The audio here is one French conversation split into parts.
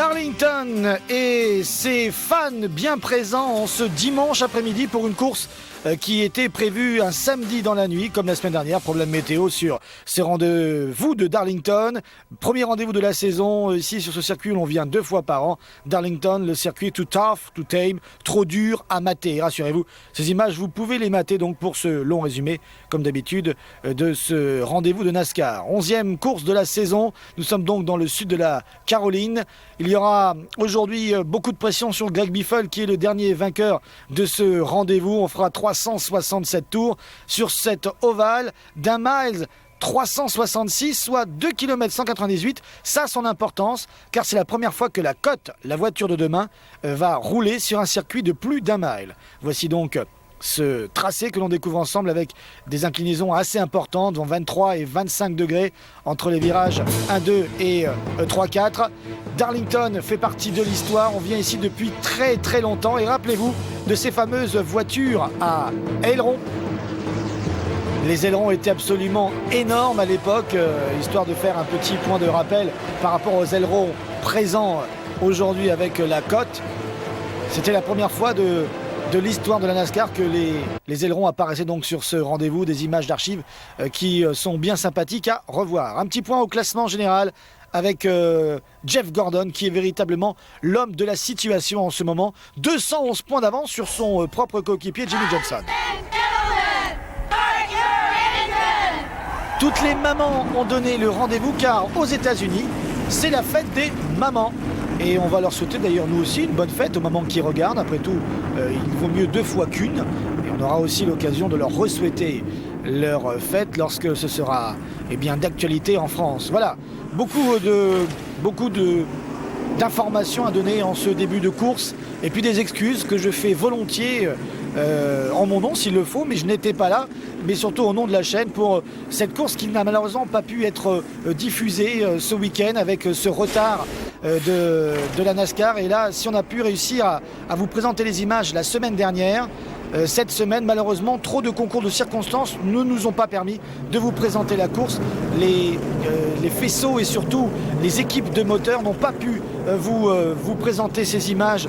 Darlington et ses fans bien présents en ce dimanche après-midi pour une course qui était prévue un samedi dans la nuit, comme la semaine dernière. Problème météo sur ces rendez-vous de Darlington. Premier rendez-vous de la saison ici sur ce circuit où l'on vient 2 fois par an. Darlington, le circuit too tough, too tame, trop dur à mater. Rassurez-vous, ces images, vous pouvez les mater donc pour ce long résumé, comme d'habitude, de ce rendez-vous de NASCAR. 11e course de la saison. Nous sommes donc dans le sud de la Caroline. Il y aura aujourd'hui beaucoup de pression sur Greg Biffle qui est le dernier vainqueur de ce rendez-vous. On fera 367 tours sur cette ovale d'1 mile 366, soit 2 km 198. Ça a son importance car c'est la première fois que la Cote, la voiture de demain, va rouler sur un circuit de plus d'1 mile. Voici donc ce tracé que l'on découvre ensemble avec des inclinaisons assez importantes, vont 23 et 25 degrés entre les virages 1, 2 et 3, 4. Darlington fait partie de l'histoire, on vient ici depuis très très longtemps et rappelez-vous de ces fameuses voitures à ailerons. Les ailerons étaient absolument énormes à l'époque, histoire de faire un petit point de rappel par rapport aux ailerons présents aujourd'hui avec la Cote. C'était la première fois de l'histoire de la NASCAR que les ailerons apparaissaient donc sur ce rendez-vous, des images d'archives qui sont bien sympathiques à revoir. Un petit point au classement général avec Jeff Gordon qui est véritablement l'homme de la situation en ce moment. 211 points d'avance sur son propre coéquipier Jimmie Johnson. Toutes les mamans ont donné le rendez-vous car aux États-Unis, c'est la fête des mamans. Et on va leur souhaiter d'ailleurs nous aussi une bonne fête aux mamans qui regardent. Après tout, il vaut mieux 2 fois qu'une. Et on aura aussi l'occasion de leur re-souhaiter leur fête lorsque ce sera d'actualité en France. Voilà, beaucoup d'informations à donner en ce début de course. Et puis des excuses que je fais volontiers en mon nom s'il le faut, mais je n'étais pas là. Mais surtout au nom de la chaîne pour cette course qui n'a malheureusement pas pu être diffusée ce week-end avec ce retard de la NASCAR. Et là, si on a pu réussir à vous présenter les images la semaine dernière, cette semaine, malheureusement, trop de concours de circonstances ne nous ont pas permis de vous présenter la course. Les faisceaux et surtout les équipes de moteurs n'ont pas pu vous présenter ces images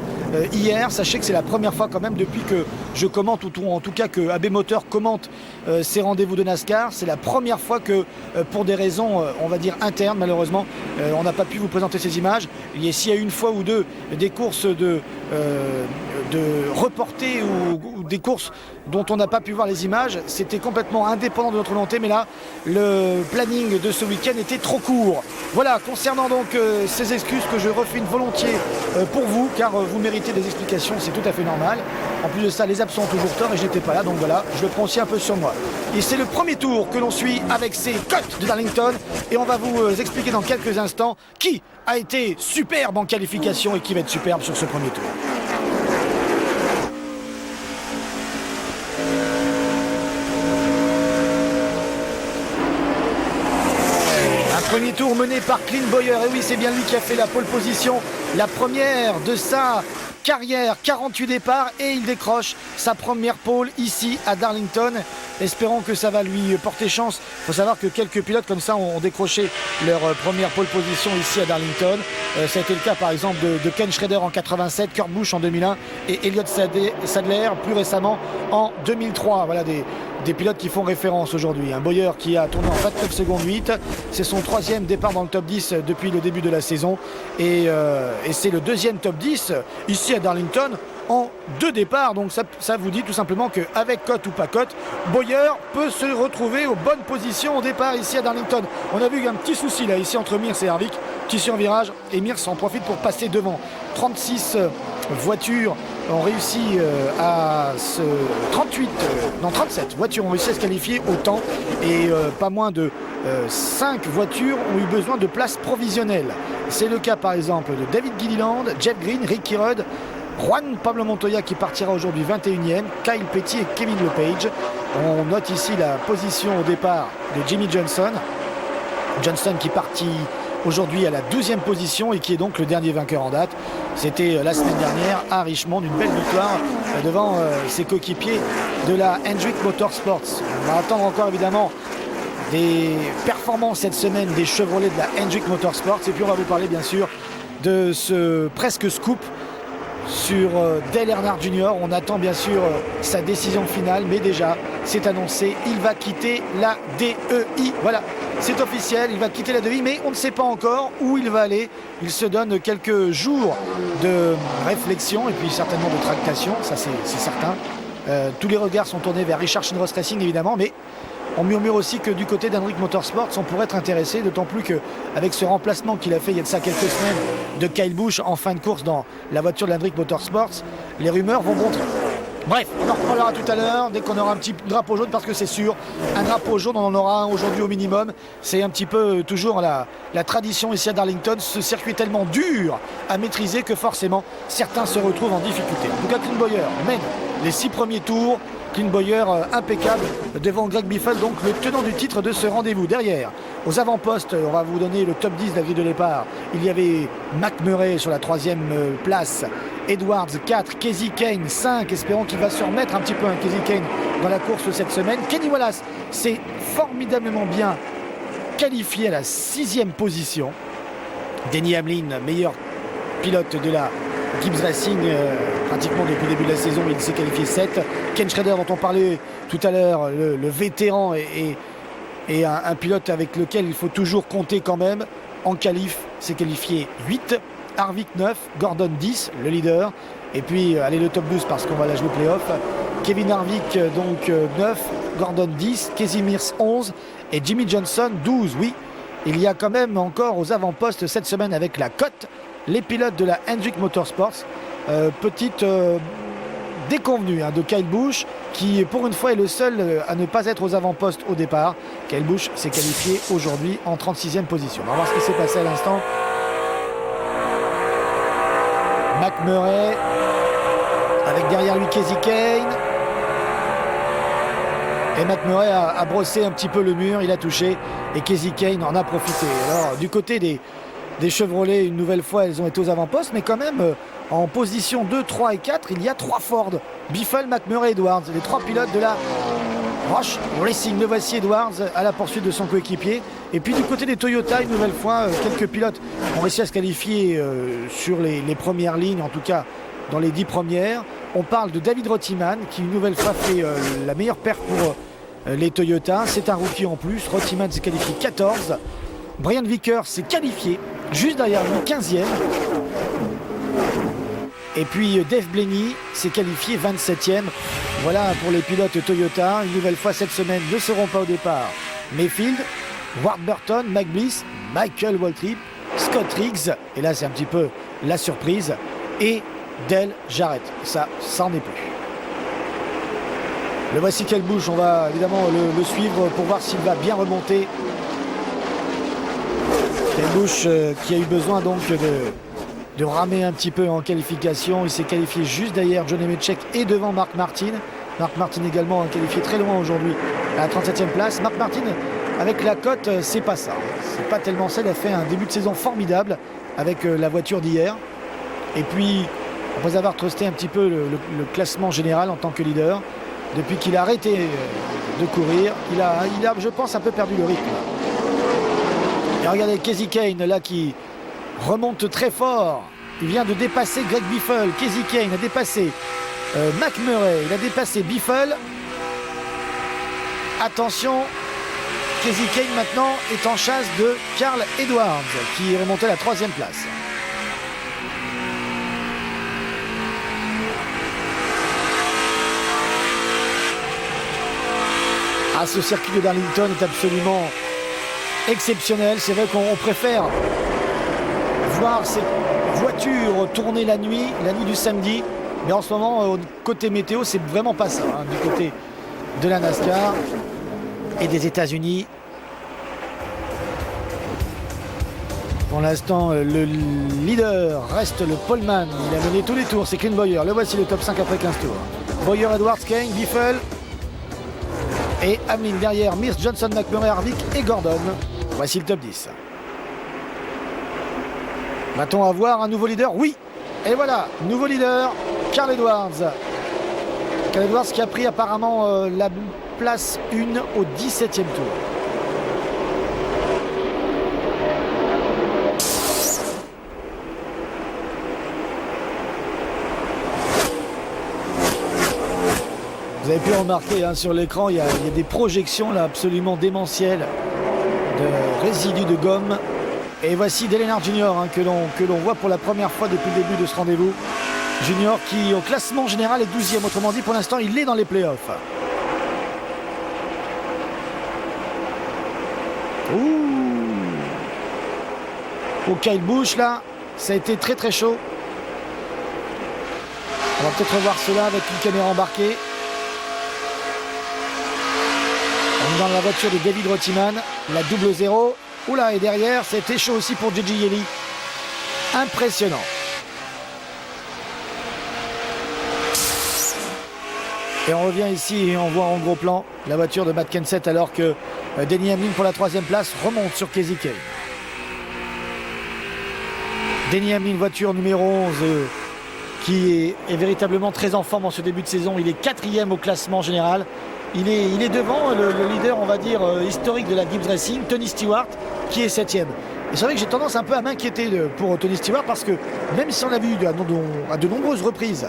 hier. Sachez que c'est la première fois quand même depuis que je commente, ou en tout cas que AB Moteur commente ces rendez-vous de NASCAR. C'est la première fois que, pour des raisons, on va dire internes, malheureusement, on n'a pas pu vous présenter ces images. Et s'il y a une fois ou deux des courses de reporter ou des courses dont on n'a pas pu voir les images, c'était complètement indépendant de notre volonté, mais là le planning de ce week-end était trop court. Voilà, concernant donc ces excuses que je refais une volontiers pour vous, car vous méritez des explications, c'est tout à fait normal. En plus de ça, les absents ont toujours tort et je n'étais pas là, donc voilà, je le prends aussi un peu sur moi. Et c'est le premier tour que l'on suit avec ces Cotes de Darlington et on va vous expliquer dans quelques instants qui a été superbe en qualification et qui va être superbe sur ce premier tour. Premier tour mené par Clint Bowyer, et oui c'est bien lui qui a fait la pole position, la première de sa carrière, 48 départs et il décroche sa première pole ici à Darlington. Espérons que ça va lui porter chance. Il faut savoir que quelques pilotes comme ça ont décroché leur première pole position ici à Darlington. Ça a été le cas par exemple de Ken Schrader en 87, Kurt Busch en 2001 et Elliott Sadler plus récemment en 2003. Voilà des pilotes qui font référence aujourd'hui. Un Bowyer qui a tourné en 29 secondes 8. C'est son 3e départ dans le top 10 depuis le début de la saison. Et c'est le 2e top 10 ici à Darlington en 2 départs. Donc ça vous dit tout simplement qu'avec Cote ou pas Cote, Bowyer peut se retrouver aux bonnes positions au départ ici à Darlington. On a vu un petit souci là ici entre Mears et Harvick. Petit survirage et Mears en profite pour passer devant. 36 voitures ont réussi à se... 37 voitures ont réussi à se qualifier au temps et pas moins de 5 voitures ont eu besoin de places provisionnelles. C'est le cas par exemple de David Gilliland, Jeff Green, Ricky Rudd, Juan Pablo Montoya qui partira aujourd'hui 21e, Kyle Petty et Kevin LePage. On note ici la position au départ de Jimmie Johnson. Johnson qui partit aujourd'hui à la 12e position et qui est donc le dernier vainqueur en date. C'était la semaine dernière à Richmond, une belle victoire devant ses coéquipiers de la Hendrick Motorsports. On va attendre encore évidemment des performances cette semaine des Chevrolet de la Hendrick Motorsports et puis on va vous parler bien sûr de ce presque scoop sur Dale Earnhardt Jr. On attend bien sûr sa décision finale, mais déjà, c'est annoncé, il va quitter la DEI. Voilà, c'est officiel, il va quitter la DEI, mais on ne sait pas encore où il va aller. Il se donne quelques jours de réflexion et puis certainement de tractation, ça c'est certain. Tous les regards sont tournés vers Richard Childress Racing évidemment, mais on murmure aussi que du côté d'Hendrick Motorsports, on pourrait être intéressé, d'autant plus qu'avec ce remplacement qu'il a fait il y a de ça quelques semaines de Kyle Busch en fin de course dans la voiture de Hendrick Motorsports, les rumeurs vont bon train. Bref, on en reparlera tout à l'heure dès qu'on aura un petit drapeau jaune, parce que c'est sûr, un drapeau jaune, on en aura un aujourd'hui au minimum. C'est un petit peu toujours la tradition ici à Darlington, ce circuit est tellement dur à maîtriser que forcément certains se retrouvent en difficulté. En tout cas, Clint Bowyer mène les 6 premiers tours. Clint Bowyer impeccable devant Greg Biffle, donc le tenant du titre de ce rendez-vous. Derrière, aux avant-postes, on va vous donner le top 10 de la grille de départ. Il y avait Mac Murray sur la 3e place, Edwards 4, Kasey Kahne 5, espérons qu'il va se remettre un petit peu Kasey Kahne dans la course cette semaine. Kenny Wallace s'est formidablement bien qualifié à la 6e position. Denny Hamlin, meilleur pilote de la Gibbs Racing, pratiquement depuis le début de la saison, il s'est qualifié 7. Ken Schrader, dont on parlait tout à l'heure, le vétéran et un pilote avec lequel il faut toujours compter quand même, en qualif, s'est qualifié 8. Harvick 9, Gordon 10, le leader. Et puis, allez, le top 12 parce qu'on va la jouer playoff. Kevin Harvick, donc 9, Gordon 10, Casey Mears 11 et Jimmy Johnson 12. Oui, il y a quand même encore aux avant-postes cette semaine avec la cote les pilotes de la Hendrick Motorsports. Petite déconvenue de Kyle Busch, qui pour une fois est le seul à ne pas être aux avant-postes au départ. Kyle Busch s'est qualifié aujourd'hui en 36e position. On va voir ce qui s'est passé à l'instant. Mac Murray avec derrière lui Kasey Kahne, et Mac Murray a brossé un petit peu le mur, il a touché et Kasey Kahne en a profité. Alors du côté des Chevrolet, une nouvelle fois elles ont été aux avant-postes, mais quand même en position 2, 3 et 4 il y a 3 Ford, Biffle, Mac Murray, Edwards, les 3 pilotes de la Rush Racing. Le voici Edwards à la poursuite de son coéquipier. Et puis du côté des Toyota, une nouvelle fois, quelques pilotes ont réussi à se qualifier sur les premières lignes, en tout cas dans les 10 premières. On parle de David Rottiman qui une nouvelle fois fait la meilleure paire pour les Toyota. C'est un rookie en plus. Rottiman s'est qualifié 14. Brian Vickers s'est qualifié juste derrière lui, 15e. Et puis Dave Blaney s'est qualifié 27e. Voilà pour les pilotes Toyota. Une nouvelle fois cette semaine ne seront pas au départ Mayfield, Ward Burton, Mike Bliss, Michael Waltrip, Scott Riggs, et là c'est un petit peu la surprise, et Dale Jarrett. Ça n'en est plus. Le voici Kyle Busch, on va évidemment le suivre pour voir s'il va bien remonter. Kyle Busch qui a eu besoin donc de ramer un petit peu en qualification. Il s'est qualifié juste derrière Johnny Nemechek et devant Mark Martin. Mark Martin également qualifié très loin aujourd'hui à la 37e place. Mark Martin avec la cote, c'est pas ça. C'est pas tellement ça. Il a fait un début de saison formidable avec la voiture d'hier. Et puis, après avoir trusté un petit peu le classement général en tant que leader, depuis qu'il a arrêté de courir, il a, je pense, un peu perdu le rythme. Et regardez Kasey Kahne là qui remonte très fort. Il vient de dépasser Greg Biffle. Kasey Kahne a dépassé Mac Murray. Il a dépassé Biffle. Attention, Kasey Kahne maintenant est en chasse de Carl Edwards qui est remonté à la 3e place. Ah, ce circuit de Darlington est absolument exceptionnel. C'est vrai qu'on préfère voir ces voitures tourner la nuit du samedi. Mais en ce moment, côté météo, c'est vraiment pas ça, du côté de la NASCAR et des États-Unis. Pour l'instant, le leader reste le poleman. Il a mené tous les tours, c'est Clint Bowyer. Le voici le top 5 après 15 tours. Bowyer, Edwards, Kahne, Biffle et Hamlin derrière, Mears, Johnson, McMurray, Harvick et Gordon. Voici le top 10. Va-t-on avoir un nouveau leader? Oui. Et voilà, nouveau leader, Carl Edwards. Carl Edwards qui a pris apparemment la place 1 au 17e tour. Vous avez pu remarquer sur l'écran, il y a des projections là absolument démentielles de résidus de gomme. Et voici Dale Earnhardt Jr. Que l'on voit pour la première fois depuis le début de ce rendez-vous. Junior qui au classement général est 12e, autrement dit pour l'instant il est dans les playoffs. Ouh. Au Kyle Busch là, ça a été très très chaud. On va peut-être revoir cela avec une caméra embarquée. On est dans la voiture de David Rottiman, la double zéro. Oula, et derrière, c'était chaud aussi pour Gigi Yeli. Impressionnant. Et on revient ici et on voit en gros plan la voiture de Matt Kenseth alors que Denny Hamlin pour la 3e place remonte sur Kasey Kahne. Denny Hamlin, voiture numéro 11, qui est véritablement très en forme en ce début de saison. Il est 4e au classement général. Il est devant le leader, on va dire, historique de la Gibbs Racing, Tony Stewart, qui est 7e. Et c'est vrai que j'ai tendance un peu à m'inquiéter pour Tony Stewart parce que même si on l'a vu à de nombreuses reprises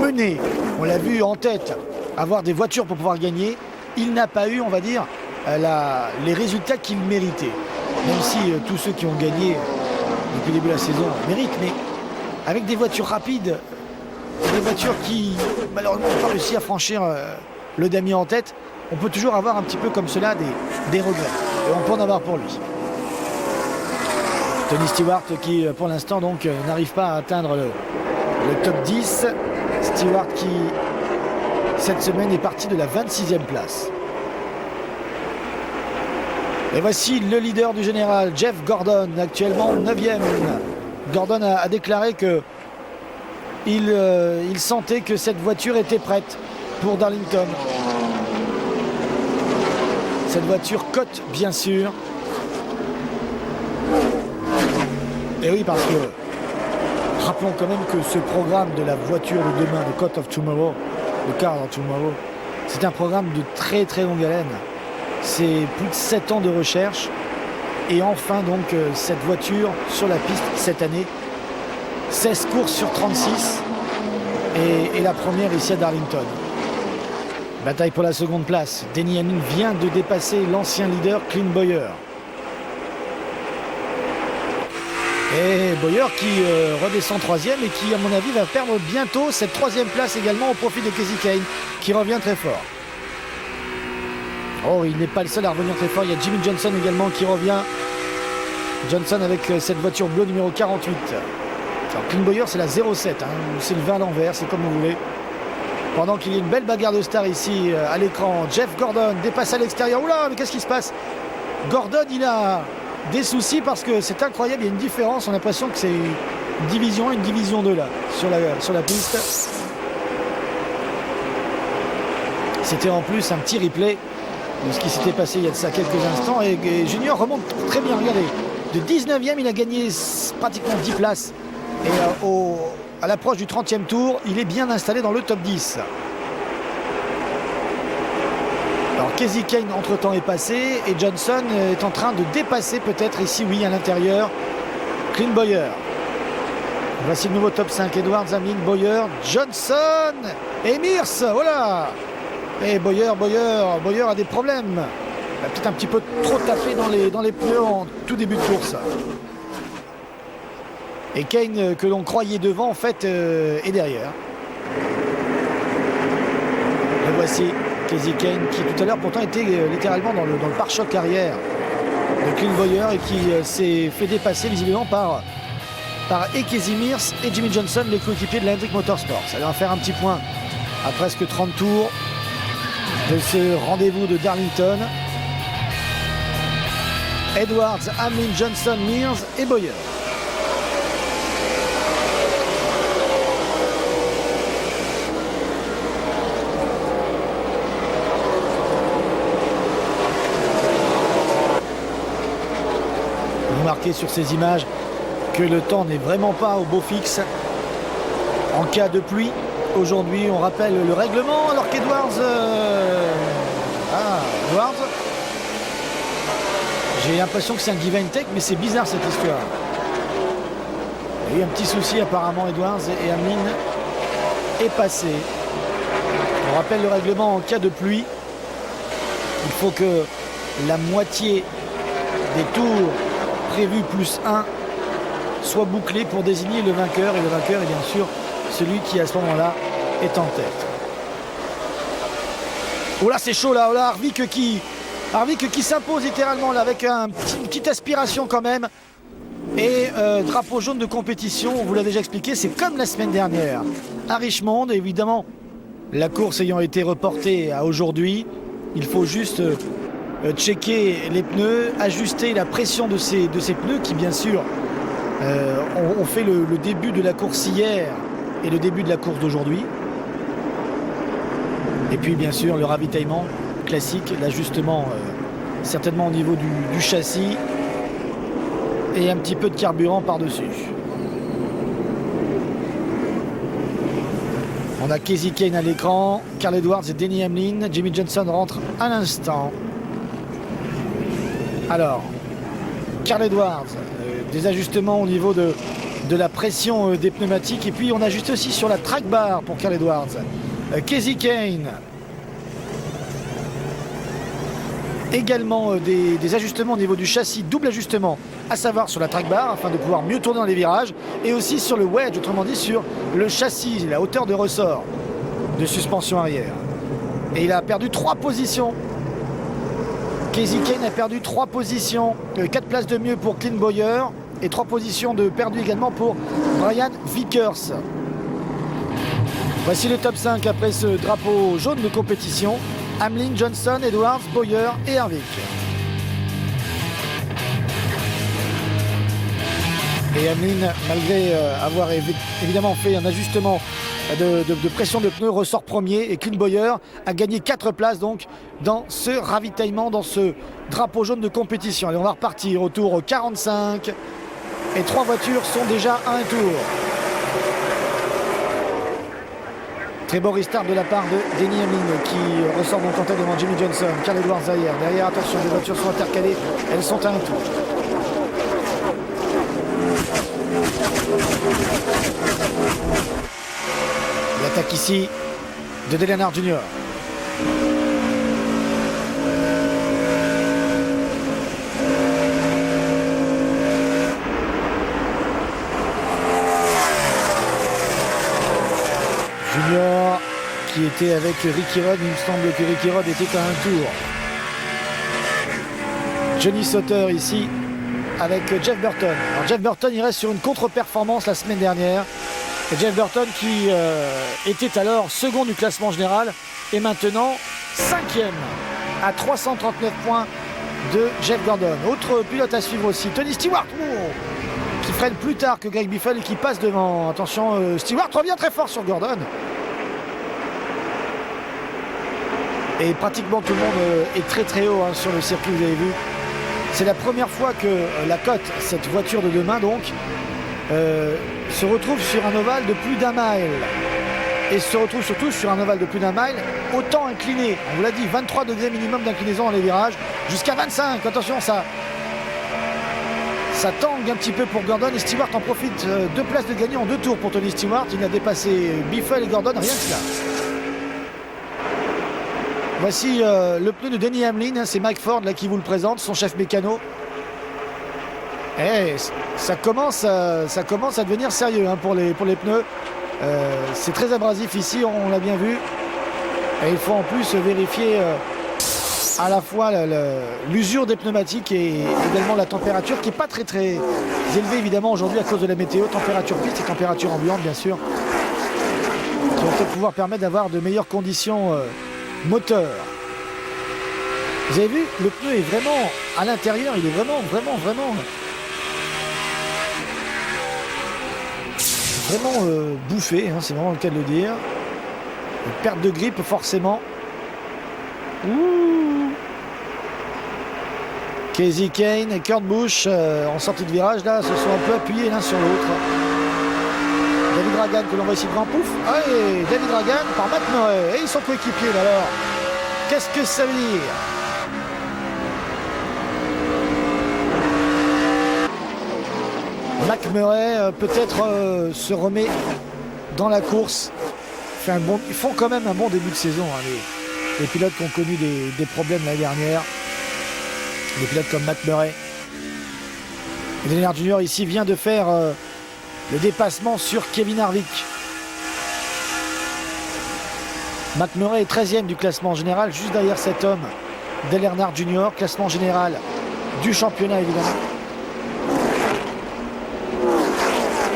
mener, on l'a vu en tête, avoir des voitures pour pouvoir gagner, il n'a pas eu, on va dire, les résultats qu'il méritait. Même si tous ceux qui ont gagné depuis le début de la saison méritent, mais avec des voitures rapides, des voitures qui malheureusement n'ont pas réussi à franchir le damier en tête, on peut toujours avoir un petit peu comme cela des regrets. Et on peut en avoir pour lui. Tony Stewart qui pour l'instant donc n'arrive pas à atteindre le top 10. Stewart qui cette semaine est parti de la 26e place. Et voici le leader du général, Jeff Gordon, actuellement 9e. Gordon a déclaré que il sentait que cette voiture était prête pour Darlington. Cette voiture cote bien sûr. Et oui, parce que rappelons quand même que ce programme de la voiture de demain, de Coat of Tomorrow, le Car of Tomorrow, c'est un programme de très très longue haleine. C'est plus de 7 ans de recherche. Et enfin donc cette voiture sur la piste cette année. 16 courses sur 36. Et la première ici à Darlington. Bataille pour la seconde place. Denny Hamlin vient de dépasser l'ancien leader Clint Bowyer. Et Bowyer qui redescend 3e et qui à mon avis va perdre bientôt cette 3e place également au profit de Kasey Kahne qui revient très fort. Oh, il n'est pas le seul à revenir très fort, il y a Jimmy Johnson également qui revient. Johnson avec cette voiture bleue numéro 48. Alors Clint Bowyer c'est la 07, c'est le 20 à l'envers, c'est comme vous voulez. Pendant qu'il y a une belle bagarre de stars ici à l'écran, Jeff Gordon dépasse à l'extérieur. Oula, mais qu'est-ce qui se passe? Gordon il a des soucis parce que c'est incroyable, il y a une différence, on a l'impression que c'est une division 1, une division 2 là, sur la piste. C'était en plus un petit replay de ce qui s'était passé il y a de ça quelques instants et Junior remonte très bien, regardez. De 19e, il a gagné pratiquement 10 places et à l'approche du 30e tour, il est bien installé dans le top 10. Alors Kasey Kahne entre-temps est passé et Johnson est en train de dépasser peut-être ici, oui, à l'intérieur, Clint Bowyer. Voici le nouveau top 5, Edwards, Hamlin, Bowyer, Johnson et Mears, voilà. Et Bowyer a des problèmes. Il a peut-être un petit peu trop tapé dans les pneus en tout début de course. Et Kahne, que l'on croyait devant, en fait, est derrière. Et voici Kasey Kahne, qui tout à l'heure pourtant était littéralement dans le pare-choc arrière de Clint Bowyer et qui s'est fait dépasser visiblement par Kasey Mears et Jimmy Johnson, les coéquipiers de la Hendrick Motorsport. Ça va faire un petit point à presque 30 tours de ce rendez-vous de Darlington. Edwards, Hamlin, Johnson, Mears et Bowyer. Remarquez sur ces images que le temps n'est vraiment pas au beau fixe en cas de pluie. Aujourd'hui, on rappelle le règlement alors qu'Edwards... Edwards. J'ai l'impression que c'est un give and take, mais c'est bizarre cette histoire. Il y a eu un petit souci apparemment, Edwards et Hamlin est passé. On rappelle le règlement en cas de pluie. Il faut que la moitié des tours prévus plus 1 soit bouclée pour désigner le vainqueur. Et le vainqueur est bien sûr celui qui à ce moment-là est en tête. Oh là c'est chaud là, oh là Harvick qui s'impose littéralement là avec une petite aspiration quand même. Et drapeau jaune de compétition, on vous l'a déjà expliqué, c'est comme la semaine dernière à Richmond. Évidemment, la course ayant été reportée à aujourd'hui, il faut juste checker les pneus, ajuster la pression de ces pneus qui bien sûr ont fait le début de la course hier et le début de la course d'aujourd'hui. Et puis bien sûr le ravitaillement classique, l'ajustement certainement au niveau du châssis et un petit peu de carburant par-dessus. On a Kasey Kahne à l'écran, Carl Edwards et Denny Hamlin. Jimmie Johnson rentre à l'instant. Alors, Carl Edwards, des ajustements au niveau de la pression des pneumatiques. Et puis on ajuste aussi sur la track bar pour Carl Edwards. Kasey Kahne. Également des ajustements au niveau du châssis, double ajustement, à savoir sur la track bar afin de pouvoir mieux tourner dans les virages, et aussi sur le wedge, autrement dit sur le châssis, la hauteur de ressort de suspension arrière. Et il a perdu 3 positions. Kasey Kahne a perdu 3 positions, 4 places de mieux pour Clint Bowyer et 3 positions de perdu également pour Brian Vickers. Voici le top 5 après ce drapeau jaune de compétition. Hamlin, Johnson, Edwards, Bowyer et Harvick. Et Hamlin, malgré avoir évidemment fait un ajustement de pression de pneus, ressort premier. Et Clint Bowyer a gagné 4 places donc dans ce ravitaillement, dans ce drapeau jaune de compétition. Allez, on va repartir au tour 45. Et 3 voitures sont déjà à un tour. Très beau restart de la part de Denny Hamlin qui ressort donc en tête devant Jimmie Johnson. Carl Edwards derrière. Derrière, attention, les voitures sont intercalées. Elles sont à un tour. L'attaque ici de Dale Earnhardt Jr. Junior qui était avec Ricky Rudd, il me semble que Ricky Rudd était à un tour. Johnny Sauter ici avec Jeff Burton. Alors Jeff Burton il reste sur une contre-performance la semaine dernière. Et Jeff Burton qui était alors second du classement général et maintenant 5e à 339 points de Jeff Gordon. Autre pilote à suivre aussi, Tony Stewart. Qui freine plus tard que Greg Biffle et qui passe devant. Attention, Stewart revient très fort sur Gordon. Et pratiquement tout le monde est très très haut sur le circuit, vous avez vu. C'est la première fois que la cote, cette voiture de demain donc, se retrouve sur un ovale de plus d'1 mile. Et se retrouve surtout sur un ovale de plus d'1 mile, autant incliné. On vous l'a dit, 23 degrés minimum d'inclinaison dans les virages, jusqu'à 25. Attention, ça tangue un petit peu pour Gordon et Stewart en profite. 2 places de gagné en 2 tours pour Tony Stewart. Il a dépassé Biffle et Gordon, rien que cela. Voici le pneu de Denny Hamlin, c'est Mike Ford là, qui vous le présente, son chef mécano. Et ça commence à devenir sérieux pour les pneus. C'est très abrasif ici, on l'a bien vu. Et il faut en plus vérifier à la fois l'usure des pneumatiques et également la température qui n'est pas très très élevée évidemment aujourd'hui à cause de la météo, température piste et température ambiante bien sûr, qui vont peut-être pouvoir permettre d'avoir de meilleures conditions moteur. Vous avez vu, le pneu est vraiment à l'intérieur, il est vraiment bouffé, c'est vraiment le cas de le dire. Une perte de grippe forcément. Kasey Kahne et Kurt Busch en sortie de virage là se sont un peu appuyés l'un sur l'autre. David Dragan que l'on voit ici devant, pouf. Ah, et David Dragan par Matt Murray. Et ils sont coéquipiers alors. Qu'est-ce que ça veut dire? Matt Murray peut-être se remet dans la course ils font quand même un bon début de saison, hein, les pilotes qui ont connu des problèmes l'année dernière. Des pilotes comme Matt Murray. Dale Earnhardt Jr. ici vient de faire le dépassement sur Kevin Harvick. Matt Murray est 13e du classement général, juste derrière cet homme, Dale Earnhardt Jr., classement général du championnat évidemment.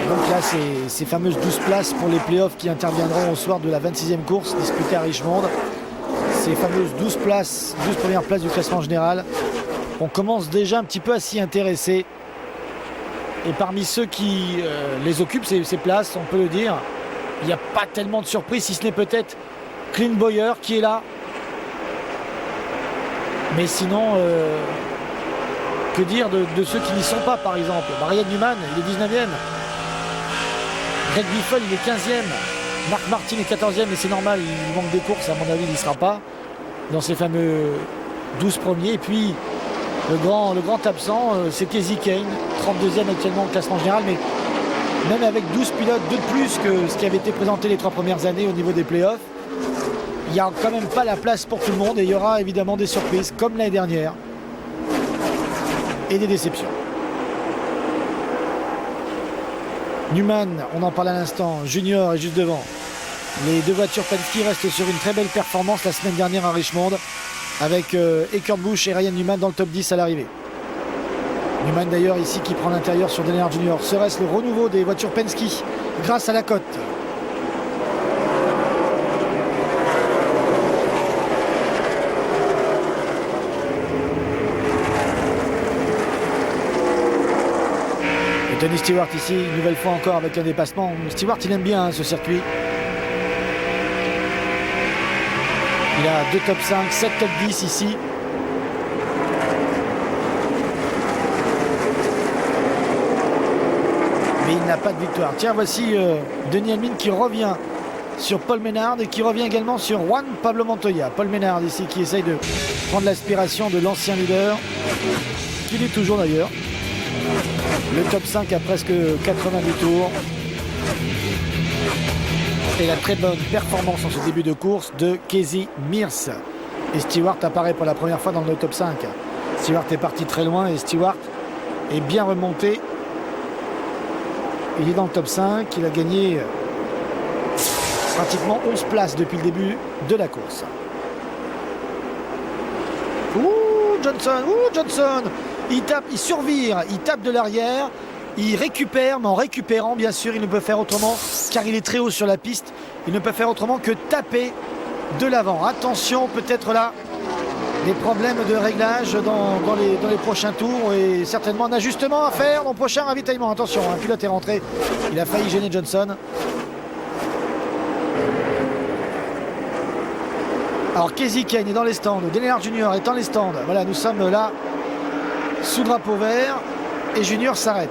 Et donc là, ces fameuses 12 places pour les playoffs qui interviendront au soir de la 26e course disputée à Richmond. Ces fameuses 12 premières places du classement général. On commence déjà un petit peu à s'y intéresser. Et parmi ceux qui les occupent, ces places, on peut le dire, il n'y a pas tellement de surprises, si ce n'est peut-être Clint Bowyer qui est là. Mais sinon, que dire de ceux qui n'y sont pas, par exemple. Ryan Newman, il est 19e. Greg Biffle, il est 15e. Mark Martin est 14e, et c'est normal, il manque des courses, à mon avis, il n'y sera pas dans ces fameux 12 premiers. Et puis, le grand absent, c'est Kasey Kahne, 32e actuellement au classement général, mais même avec 12 pilotes de plus que ce qui avait été présenté les 3 premières années au niveau des playoffs, il n'y a quand même pas la place pour tout le monde, et il y aura évidemment des surprises, comme l'année dernière, et des déceptions. Newman, on en parle à l'instant, Junior est juste devant. Les deux voitures Penske restent sur une très belle performance la semaine dernière à Richmond, avec Kurt Busch et Ryan Newman dans le top 10 à l'arrivée. Newman d'ailleurs ici qui prend l'intérieur sur Dale Earnhardt Jr. Serait-ce le renouveau des voitures Penske grâce à la cote? Et Tony Stewart ici, une nouvelle fois encore avec un dépassement. Stewart, il aime bien ce circuit. Il a 2 top 5, 7 top 10 ici. Mais il n'a pas de victoire. Tiens, voici Denis Hamlin qui revient sur Paul Menard et qui revient également sur Juan Pablo Montoya. Paul Menard ici qui essaye de prendre l'aspiration de l'ancien leader, qu'il est toujours d'ailleurs. Le top 5 a presque 90 tours. Et la très bonne performance en ce début de course de Casey Mears. Et Stewart apparaît pour la première fois dans le top 5. Stewart est parti très loin et Stewart est bien remonté. Il est dans le top 5. Il a gagné pratiquement 11 places depuis le début de la course. Johnson, il survire, il tape de l'arrière. Il récupère, mais en récupérant, bien sûr, il ne peut faire autrement, car il est très haut sur la piste. Il ne peut faire autrement que taper de l'avant. Attention, peut-être là, des problèmes de réglage dans les prochains tours et certainement un ajustement à faire dans le prochain ravitaillement. Attention, un pilote est rentré. Il a failli gêner Johnson. Alors, Kasey Kahne est dans les stands. Dale Earnhardt Jr. est dans les stands. Voilà, nous sommes là, sous drapeau vert, et Junior s'arrête.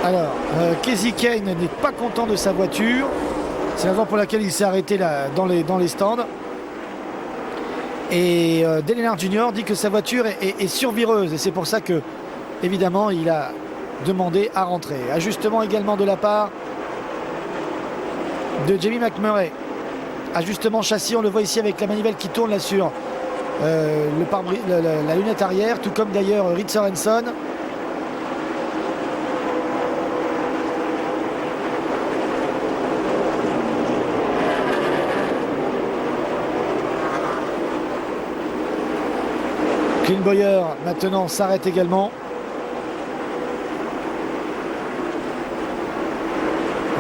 Alors, Kasey Kahne n'est pas content de sa voiture. C'est la raison pour laquelle il s'est arrêté là, dans les stands. Et Dale Earnhardt Jr. dit que sa voiture est survireuse. Et c'est pour ça que, évidemment, il a demandé à rentrer. Ajustement également de la part de Jamie McMurray. Ajustement châssis, on le voit ici avec la manivelle qui tourne là sur la lunette arrière, tout comme d'ailleurs Reed Sorenson. Clint Bowyer maintenant s'arrête également.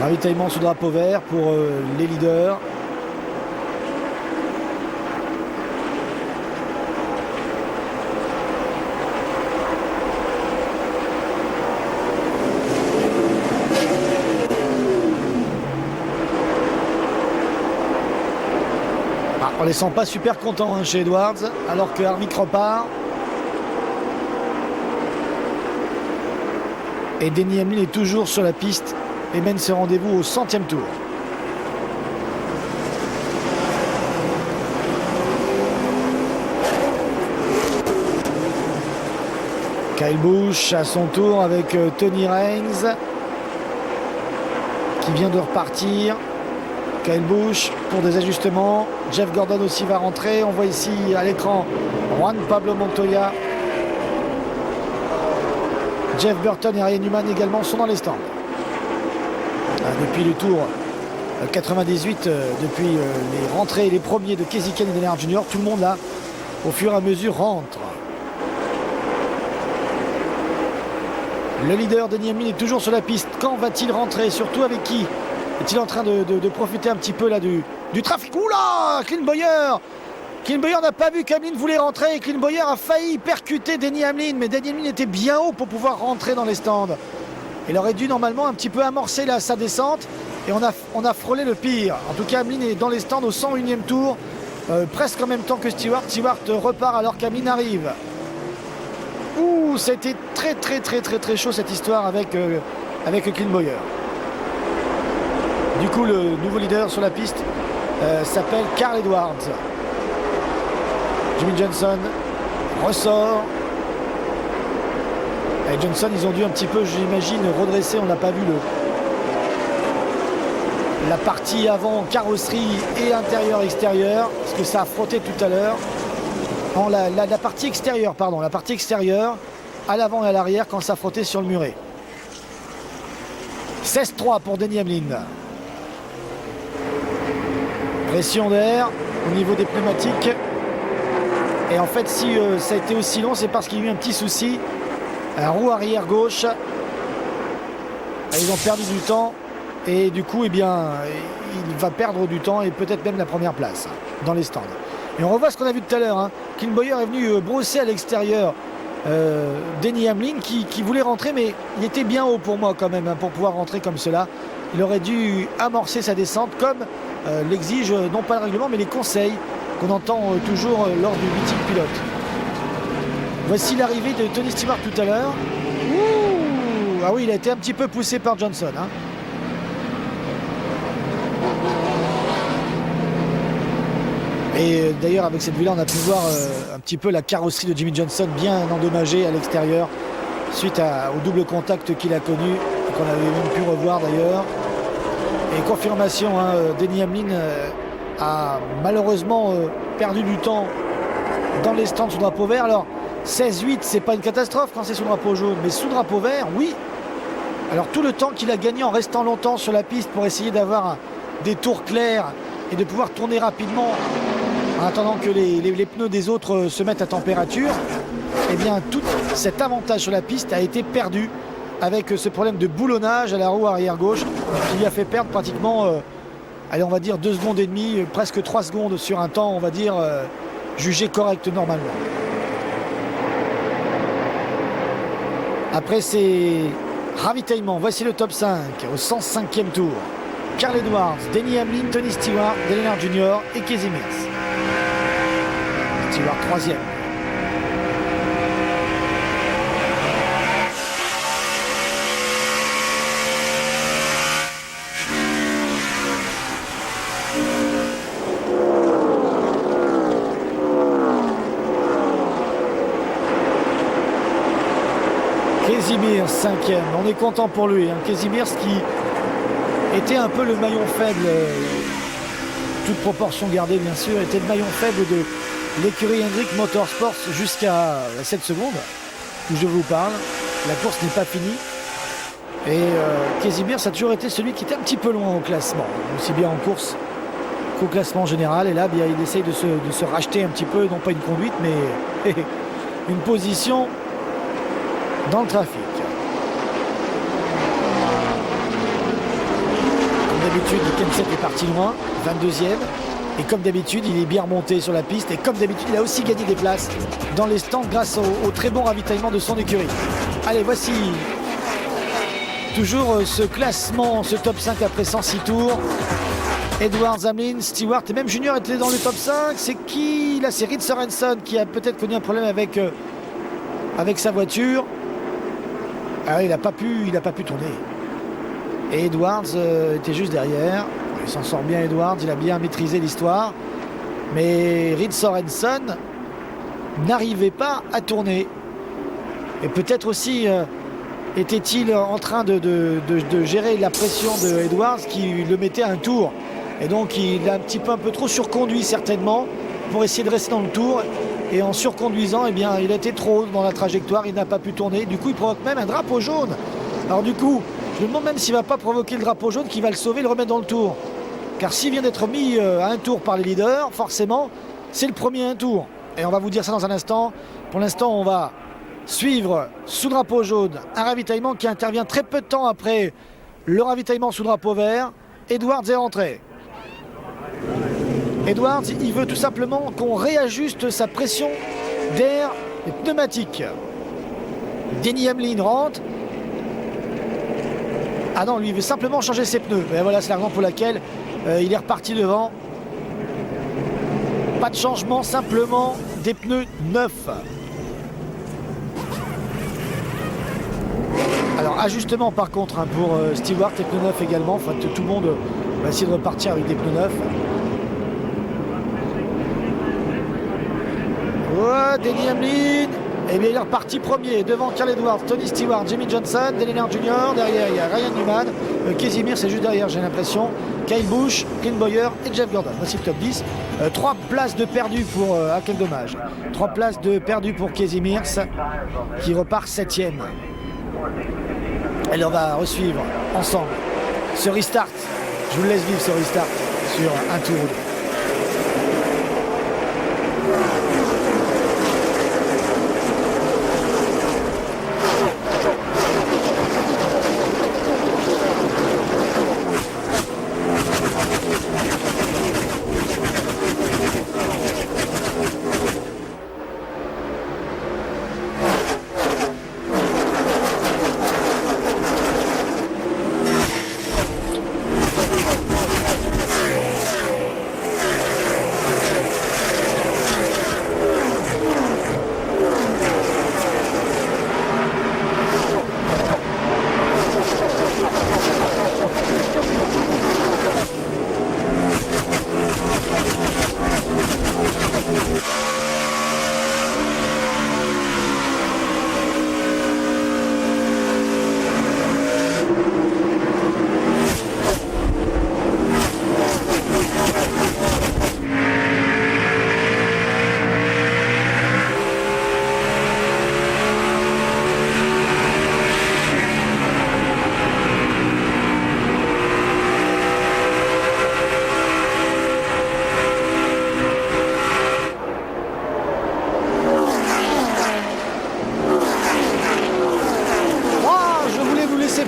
Ravitaillement sous drapeau vert pour les leaders. On les sent pas super contents chez Edwards, alors que Harvick repart. Et Denny Hamlin est toujours sur la piste et mène ce rendez-vous au 100e tour. Kyle Busch à son tour avec Tony Raines qui vient de repartir. Kyle Busch pour des ajustements. Jeff Gordon aussi va rentrer. On voit ici à l'écran Juan Pablo Montoya. Jeff Burton et Ryan Newman également sont dans les stands. Depuis le tour 98, depuis les rentrées, les premiers de Kasey Kahne et Dale Earnhardt Jr., tout le monde là, au fur et à mesure, rentre. Le leader Denny Hamlin est toujours sur la piste. Quand va-t-il rentrer? Surtout avec qui? Est-il en train de profiter un petit peu là du trafic? Oula! Clint Bowyer! Clint Bowyer n'a pas vu qu'Hamlin voulait rentrer. Clint Bowyer a failli percuter Denny Hamlin, mais Denny Hamlin était bien haut pour pouvoir rentrer dans les stands. Il aurait dû normalement un petit peu amorcer là, sa descente, et on a frôlé le pire. En tout cas, Hamlin est dans les stands au 101e tour, presque en même temps que Stewart. Stewart repart alors qu'Hamlin arrive. Ouh, ça a été très chaud cette histoire avec Clint Bowyer. Du coup, le nouveau leader sur la piste s'appelle Carl Edwards. Jimmy Johnson ressort. Et Johnson, ils ont dû un petit peu, j'imagine, redresser. On n'a pas vu la partie avant, carrosserie et intérieur-extérieur, parce que ça a frotté tout à l'heure. La partie extérieure, pardon, la partie extérieure, à l'avant et à l'arrière, quand ça frottait sur le muret. 16-3 pour Denny Hamlin. Pression d'air au niveau des pneumatiques. Et en fait, si ça a été aussi long, c'est parce qu'il y a eu un petit souci. La roue arrière gauche. Ils ont perdu du temps. Et du coup, eh bien, il va perdre du temps et peut-être même la première place dans les stands. Et on revoit ce qu'on a vu tout à l'heure. Hein. Clint Bowyer est venu brosser à l'extérieur Denny Hamlin qui voulait rentrer, mais il était bien haut pour moi quand même, hein, pour pouvoir rentrer comme cela. Il aurait dû amorcer sa descente comme l'exige non pas le règlement, mais les conseils qu'on entend toujours lors du meeting pilote. Voici l'arrivée de Tony Stewart tout à l'heure. Ah oui, il a été un petit peu poussé par Johnson. Hein. Et d'ailleurs, avec cette vue-là, on a pu voir un petit peu la carrosserie de Jimmy Johnson bien endommagée à l'extérieur suite au double contact qu'il a connu et qu'on avait même pu revoir d'ailleurs. Et confirmation, hein, Denny Hamlin a malheureusement perdu du temps dans les stands sous drapeau vert. Alors 16-8, c'est pas une catastrophe quand c'est sous drapeau jaune, mais sous drapeau vert, oui. Alors tout le temps qu'il a gagné en restant longtemps sur la piste pour essayer d'avoir des tours clairs et de pouvoir tourner rapidement en attendant que les pneus des autres se mettent à température, eh bien tout cet avantage sur la piste a été perdu avec ce problème de boulonnage à la roue arrière gauche qui lui a fait perdre pratiquement, allez, on va dire 2 secondes et demie, presque 3 secondes sur un temps, on va dire, jugé correct normalement. Après ces ravitaillements, voici le top 5 au 105e tour. Carl Edwards, Denny Hamlin, Tony Stewart, Dale Earnhardt Jr. et Kasey Mears. Stewart 3e. Kasey Mears 5e. On est content pour lui. Hein. Kasey Mears qui était un peu le maillon faible, toute proportion gardée bien sûr, était le maillon faible de l'écurie Hendrick Motorsports jusqu'à 7 secondes où je vous parle. La course n'est pas finie et Kasey Mears a toujours été celui qui était un petit peu loin au classement, aussi bien en course qu'au classement général. Et là bien, il essaye de se racheter un petit peu, non pas une conduite mais une position dans le trafic. D'habitude, Kenseth est parti loin, 22e. Et comme d'habitude, il est bien remonté sur la piste. Et comme d'habitude, il a aussi gagné des places dans les stands grâce au très bon ravitaillement de son écurie. Allez, voici toujours ce classement, ce top 5 après 106 tours. Edwards, Hamlin, Stewart et même Junior étaient dans le top 5. C'est qui? Là, c'est Reed Sorensen qui a peut-être connu un problème avec sa voiture. Alors, il n'a pas pu tourner. Et Edwards était juste derrière. Il s'en sort bien, Edwards, il a bien maîtrisé l'histoire. Mais Reed Sorensen n'arrivait pas à tourner. Et peut-être aussi était-il en train de gérer la pression de Edwards qui le mettait à un tour. Et donc il a un peu trop surconduit certainement pour essayer de rester dans le tour. Et en surconduisant, eh bien, il a été trop haut dans la trajectoire, il n'a pas pu tourner. Du coup, il provoque même un drapeau jaune. Alors du coup, je me demande même s'il ne va pas provoquer le drapeau jaune qui va le sauver et le remettre dans le tour. Car s'il vient d'être mis à un tour par les leaders, forcément, c'est le premier à un tour. Et on va vous dire ça dans un instant. Pour l'instant, on va suivre sous drapeau jaune un ravitaillement qui intervient très peu de temps après le ravitaillement sous drapeau vert. Edwards est rentré. Edwards, il veut tout simplement qu'on réajuste sa pression d'air pneumatique. Denny Hamlin rentre. Ah non, lui il veut simplement changer ses pneus. Et voilà, c'est la raison pour laquelle il est reparti devant. Pas de changement, simplement des pneus neufs. Alors ajustement par contre pour Stewart, les pneus neufs également. Enfin, tout le monde va essayer de repartir avec des pneus neufs. Ouais, Denny Hamlin, eh bien il est reparti premier devant Carl Edwards, Tony Stewart, Jimmy Johnson, Dale Earnhardt Jr. Derrière il y a Ryan Newman, Casey Mears c'est juste derrière j'ai l'impression, Kyle Busch, Clint Bowyer et Jeff Gordon. Voici le top 10. 3 places de perdu pour ah quel dommage. 3 places de perdu pour Casey Mears qui repart 7ème. Et on va resuivre ensemble ce restart. Je vous laisse vivre ce restart sur un tour ou deux.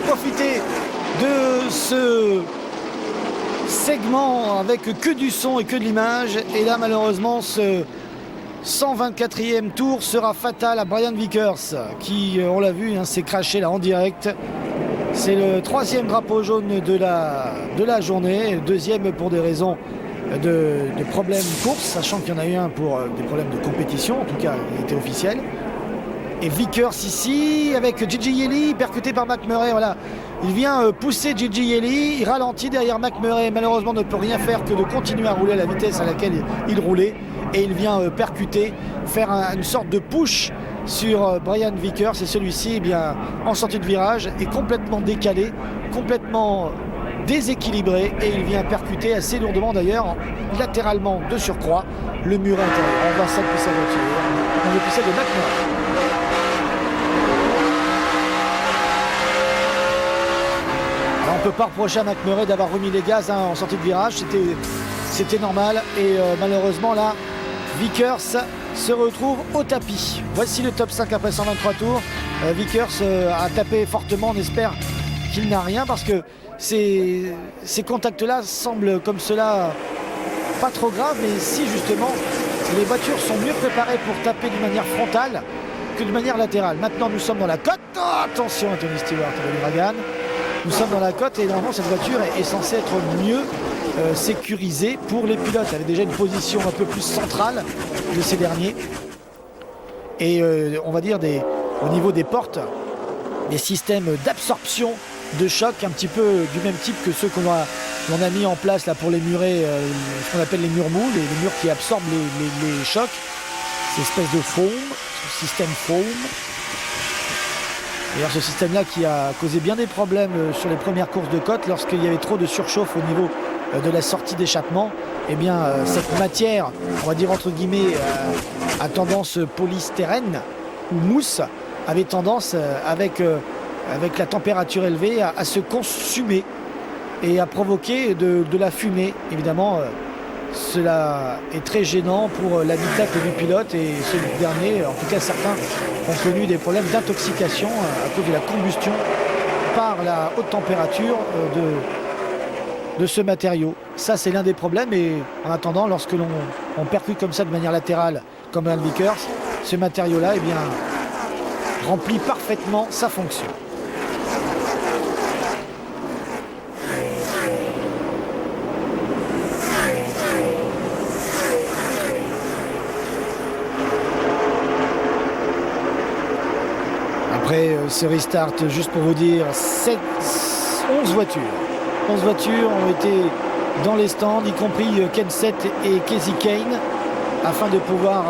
Profiter de ce segment avec que du son et que de l'image. Et là malheureusement ce 124e tour sera fatal à Brian Vickers qui, on l'a vu, s'est craché là en direct. C'est le 3e drapeau jaune de la journée, 2e pour des raisons de problèmes course, sachant qu'il y en a eu un pour des problèmes de compétition, en tout cas il était officiel. Et Vickers ici avec Gigi Yelly percuté par McMurray. Voilà, il vient pousser Gigi Yelly, il ralentit derrière McMurray, malheureusement ne peut rien faire que de continuer à rouler à la vitesse à laquelle il roulait, et il vient percuter, faire une sorte de push sur Brian Vickers, et celui-ci eh bien en sortie de virage est complètement décalé, complètement déséquilibré, et il vient percuter assez lourdement d'ailleurs, latéralement de surcroît, le mur intérieur. On voit ça depuis sa voiture, on voit ça de McMurray. On ne peut pas reprocher à McMurray d'avoir remis les gaz en sortie de virage, c'était normal, et malheureusement là Vickers se retrouve au tapis. Voici le top 5 après 123 tours. Vickers a tapé fortement, on espère qu'il n'a rien parce que ces contacts là semblent comme cela pas trop graves, mais si justement les voitures sont mieux préparées pour taper de manière frontale que de manière latérale. Maintenant nous sommes dans la côte, oh, attention à Tony Stewart de l'Uragan. Nous sommes dans la côte et normalement cette voiture est censée être mieux sécurisée pour les pilotes. Elle avait déjà une position un peu plus centrale de ces derniers. Et on va dire au niveau des portes, des systèmes d'absorption de choc un petit peu du même type que ceux qu'on a mis en place là pour les murets, ce qu'on appelle les murs mous, les murs qui absorbent les chocs. Ces espèces de foam, ce système foam. D'ailleurs, ce système-là qui a causé bien des problèmes sur les premières courses de côte lorsqu'il y avait trop de surchauffe au niveau de la sortie d'échappement. Eh bien, cette matière, on va dire entre guillemets, à tendance polystyrène ou mousse, avait tendance, avec la température élevée, à se consumer et à provoquer de la fumée. Évidemment, cela est très gênant pour l'habitacle du pilote et ce dernier, en tout cas certains, ont connu des problèmes d'intoxication à cause de la combustion par la haute température de ce matériau. Ça, c'est l'un des problèmes, et en attendant, lorsque l'on percute comme ça de manière latérale, comme un Vickers, ce matériau-là, eh bien, remplit parfaitement sa fonction. Après ce restart, juste pour vous dire, 11 voitures. 11 voitures ont été dans les stands, y compris Kenseth et Kasey Kahne, afin de pouvoir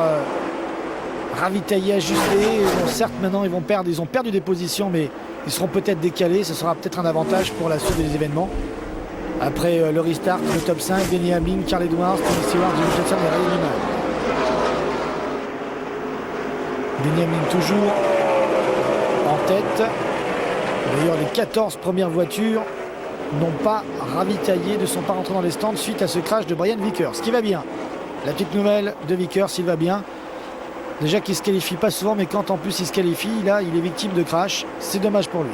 ravitailler, ajuster. Bon, certes, maintenant ils ont perdu des positions, mais ils seront peut-être décalés. Ce sera peut-être un avantage pour la suite des événements. Après le restart, le top 5, Denny Hamlin, Carl Edwards, Tony Stewart, Jimmy Johnson et Ray Lehman. Denny Hamlin toujours en tête. D'ailleurs, les 14 premières voitures n'ont pas ravitaillé, ne sont pas rentrés dans les stands suite à ce crash de Brian Vickers. Ce qui va bien. La petite nouvelle de Vickers, il va bien. Déjà qu'il ne se qualifie pas souvent, mais quand en plus il se qualifie, là, il est victime de crash. C'est dommage pour lui.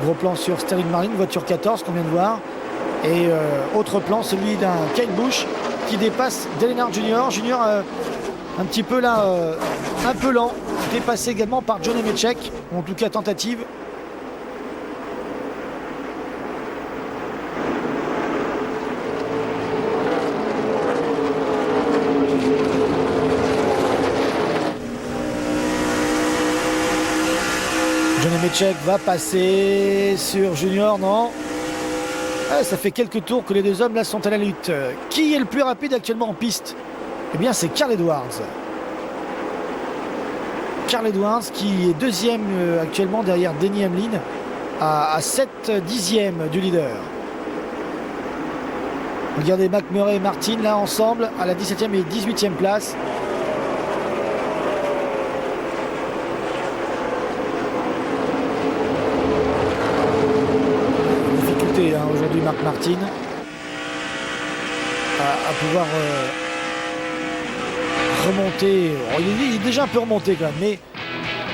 Gros plan sur Sterling Marlin, voiture 14 qu'on vient de voir. Et autre plan, celui d'un Kyle Busch qui dépasse Dale Earnhardt Jr. Junior un petit peu là, un peu lent, dépassé également par John Nemechek, en tout cas tentative. John Nemechek va passer sur Junior, non? Ça fait quelques tours que les deux hommes là sont à la lutte. Qui est le plus rapide actuellement en piste? Eh bien, c'est Carl Edwards. Carl Edwards qui est deuxième actuellement derrière Denny Hamlin à 7 dixièmes du leader. Regardez McMurray et Martin là ensemble à la 17e et 18e place. Difficulté aujourd'hui Marc Martin à pouvoir remonter. Oh, il est déjà un peu remonté quand même, mais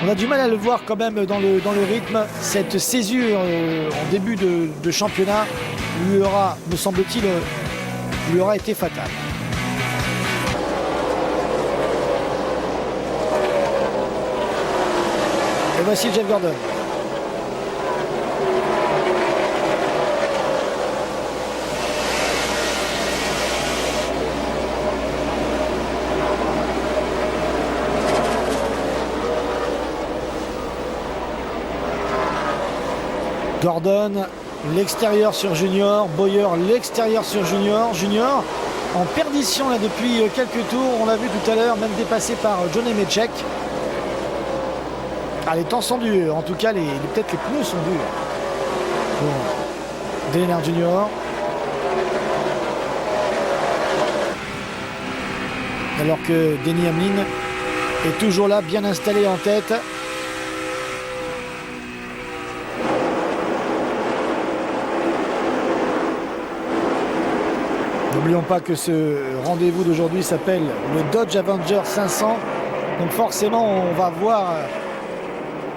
on a du mal à le voir quand même dans le rythme. Cette césure en début de championnat lui aura, me semble-t-il, lui aura été fatale. Et voici Jeff Gordon. Gordon, l'extérieur sur Junior, Bowyer, l'extérieur sur Junior. Junior en perdition là depuis quelques tours, on l'a vu tout à l'heure, même dépassé par John Nemechek. Ah, les temps sont durs, en tout cas peut-être les pneus sont durs. Bon. Dale Earnhardt Jr. Alors que Denny Hamlin est toujours là, bien installé en tête. N'oublions pas que ce rendez-vous d'aujourd'hui s'appelle le Dodge Avenger 500. Donc forcément, on va voir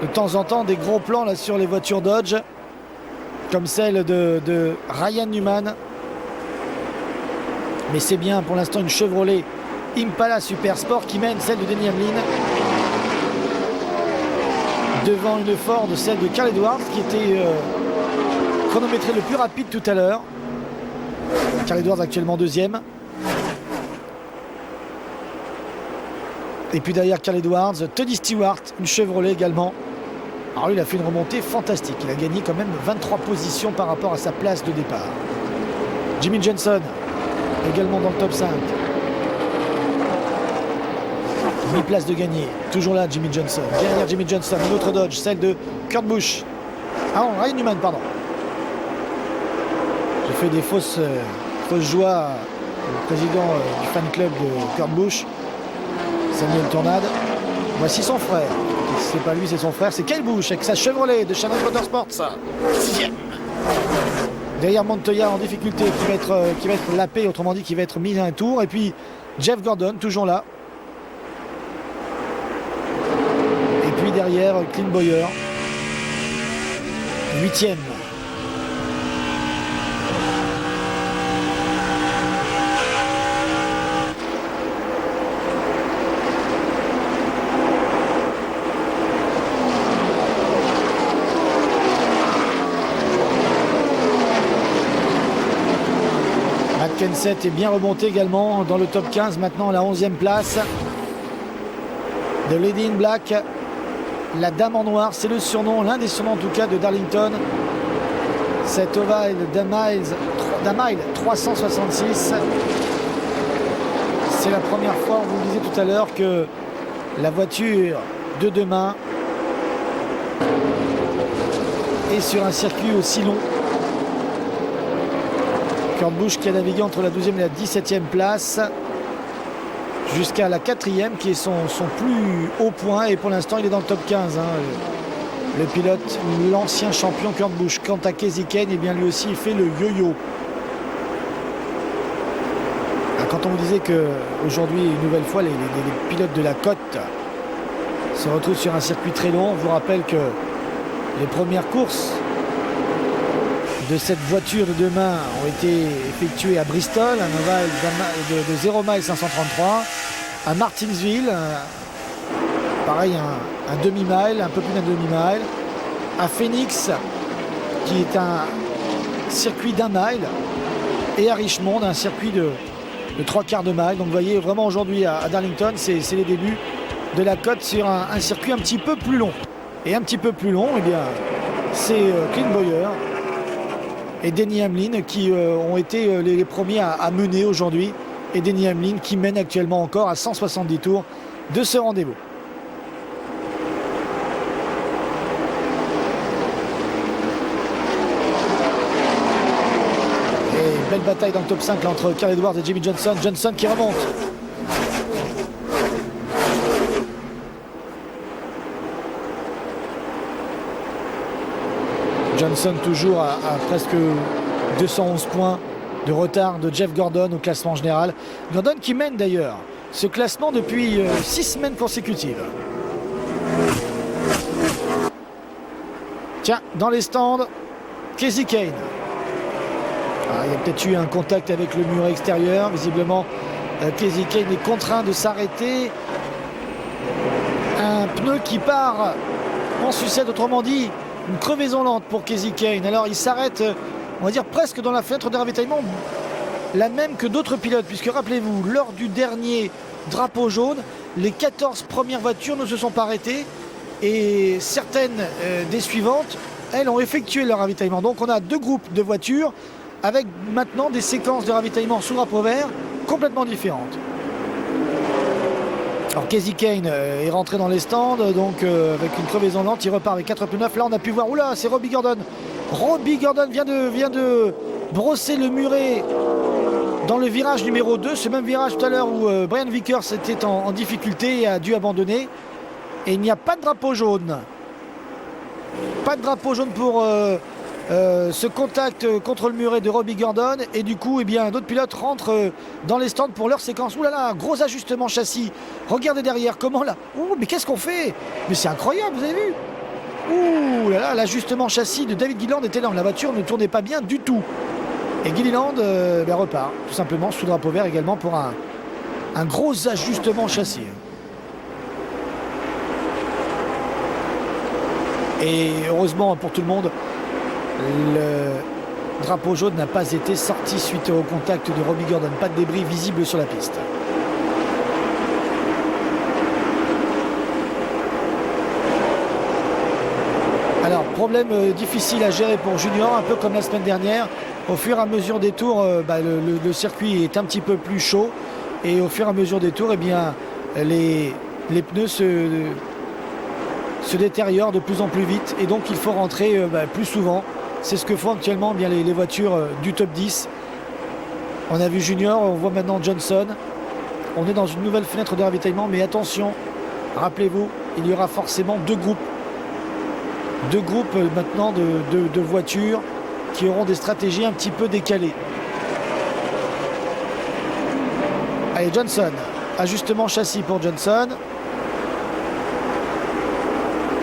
de temps en temps des gros plans là sur les voitures Dodge, comme celle de Ryan Newman. Mais c'est bien pour l'instant une Chevrolet Impala Super Sport qui mène celle de Denny Hamlin. Devant une Ford, celle de Carl Edwards qui était chronométré le plus rapide tout à l'heure. Carl Edwards actuellement deuxième. Et puis derrière Carl Edwards, Tony Stewart, une Chevrolet également. Alors lui, il a fait une remontée fantastique. Il a gagné quand même 23 positions par rapport à sa place de départ. Jimmy Johnson, également dans le top 5. 8 places de gagné. Toujours là, Jimmie Johnson. Derrière Jimmie Johnson, une autre Dodge, celle de Kurt Busch. Ah non, Ryan Newman, pardon. J'ai fait des fausses joies au président du fan club de Kurt Busch, Samuel Tournade. Voici son frère. C'est pas lui, c'est son frère. C'est Kyle Busch avec sa Chevrolet de Channel Motorsports. 6e. Derrière Montoya en difficulté qui va être lapé, autrement dit qui va être mis à un tour. Et puis Jeff Gordon, toujours là. Et puis derrière Clint Bowyer, 8e. Kenseth est bien remonté également dans le top 15, maintenant à la 11e place. The Lady in Black, la Dame en Noir, c'est le surnom, l'un des surnoms en tout cas de Darlington. Cet ovale d'Amile 366. C'est la première fois, on vous le disait tout à l'heure, que la voiture de demain est sur un circuit aussi long. Kurt Busch qui a navigué entre la 12e et la 17e place jusqu'à la 4e qui est son plus haut point, et pour l'instant il est dans le top 15 le pilote, l'ancien champion Kurt Busch. Quant à Kasey Kahne, eh bien lui aussi il fait le yo-yo. Quand on vous disait qu'aujourd'hui une nouvelle fois les pilotes de la côte se retrouvent sur un circuit très long, on vous rappelle que les premières courses de cette voiture de demain ont été effectuées à Bristol, un ovale de 0 mile 533, à Martinsville, pareil un demi-mile, un peu plus d'un demi-mile, à Phoenix, qui est un circuit d'1 mile, et à Richmond, un circuit de 3/4 de mile. Donc vous voyez vraiment aujourd'hui à Darlington, c'est les débuts de la côte sur un circuit un petit peu plus long. Et un petit peu plus long, eh bien, c'est Clint Bowyer et Denny Hamlin qui ont été les premiers à mener aujourd'hui. Et Denny Hamlin qui mène actuellement encore à 170 tours de ce rendez-vous. Et belle bataille dans le top 5 là, entre Carl Edwards et Jimmie Johnson. Johnson qui remonte. Johnson toujours à presque 211 points de retard de Jeff Gordon au classement général. Gordon qui mène d'ailleurs ce classement depuis 6 semaines consécutives. Tiens, dans les stands, Kasey Kahne. Il y a peut-être eu un contact avec le muret extérieur. Visiblement, Kasey Kahne est contraint de s'arrêter. Un pneu qui part en sucette, autrement dit, une crevaison lente pour Kasey Kahne. Alors il s'arrête, on va dire presque dans la fenêtre de ravitaillement, la même que d'autres pilotes, puisque rappelez-vous, lors du dernier drapeau jaune, les 14 premières voitures ne se sont pas arrêtées et certaines des suivantes, elles ont effectué leur ravitaillement. Donc on a 2 groupes de voitures avec maintenant des séquences de ravitaillement sous drapeau vert complètement différentes. Alors Kasey Kahne est rentré dans les stands, donc avec une crevaison lente, il repart avec 4 pneus neufs. Là on a pu voir, oula, c'est Robbie Gordon. Robbie Gordon vient de brosser le muret dans le virage numéro 2, ce même virage tout à l'heure où Brian Vickers était en difficulté et a dû abandonner. Et il n'y a pas de drapeau jaune. Pas de drapeau jaune pour ce contact contre le muret de Robbie Gordon. Et du coup, eh bien, d'autres pilotes rentrent dans les stands pour leur séquence. Ouh là là, gros ajustement châssis. Regardez derrière, comment là. Ouh, mais qu'est-ce qu'on fait? Mais c'est incroyable, vous avez vu? Ouh là là, l'ajustement châssis de David Gilliland était là. La voiture ne tournait pas bien du tout. Et Gilliland repart, tout simplement, sous drapeau vert également pour un gros ajustement châssis. Et heureusement pour tout le monde, le drapeau jaune n'a pas été sorti suite au contact de Robbie Gordon. Pas de débris visibles sur la piste. Alors, problème difficile à gérer pour Junior, un peu comme la semaine dernière. Au fur et à mesure des tours, le circuit est un petit peu plus chaud. Et au fur et à mesure des tours, eh bien, les les pneus se détériorent de plus en plus vite et donc il faut rentrer plus souvent. C'est ce que font actuellement bien les voitures du top 10. On a vu Junior, on voit maintenant Johnson. On est dans une nouvelle fenêtre de ravitaillement, mais attention, rappelez-vous, il y aura forcément deux groupes maintenant de voitures qui auront des stratégies un petit peu décalées. Allez, Johnson, ajustement châssis pour Johnson.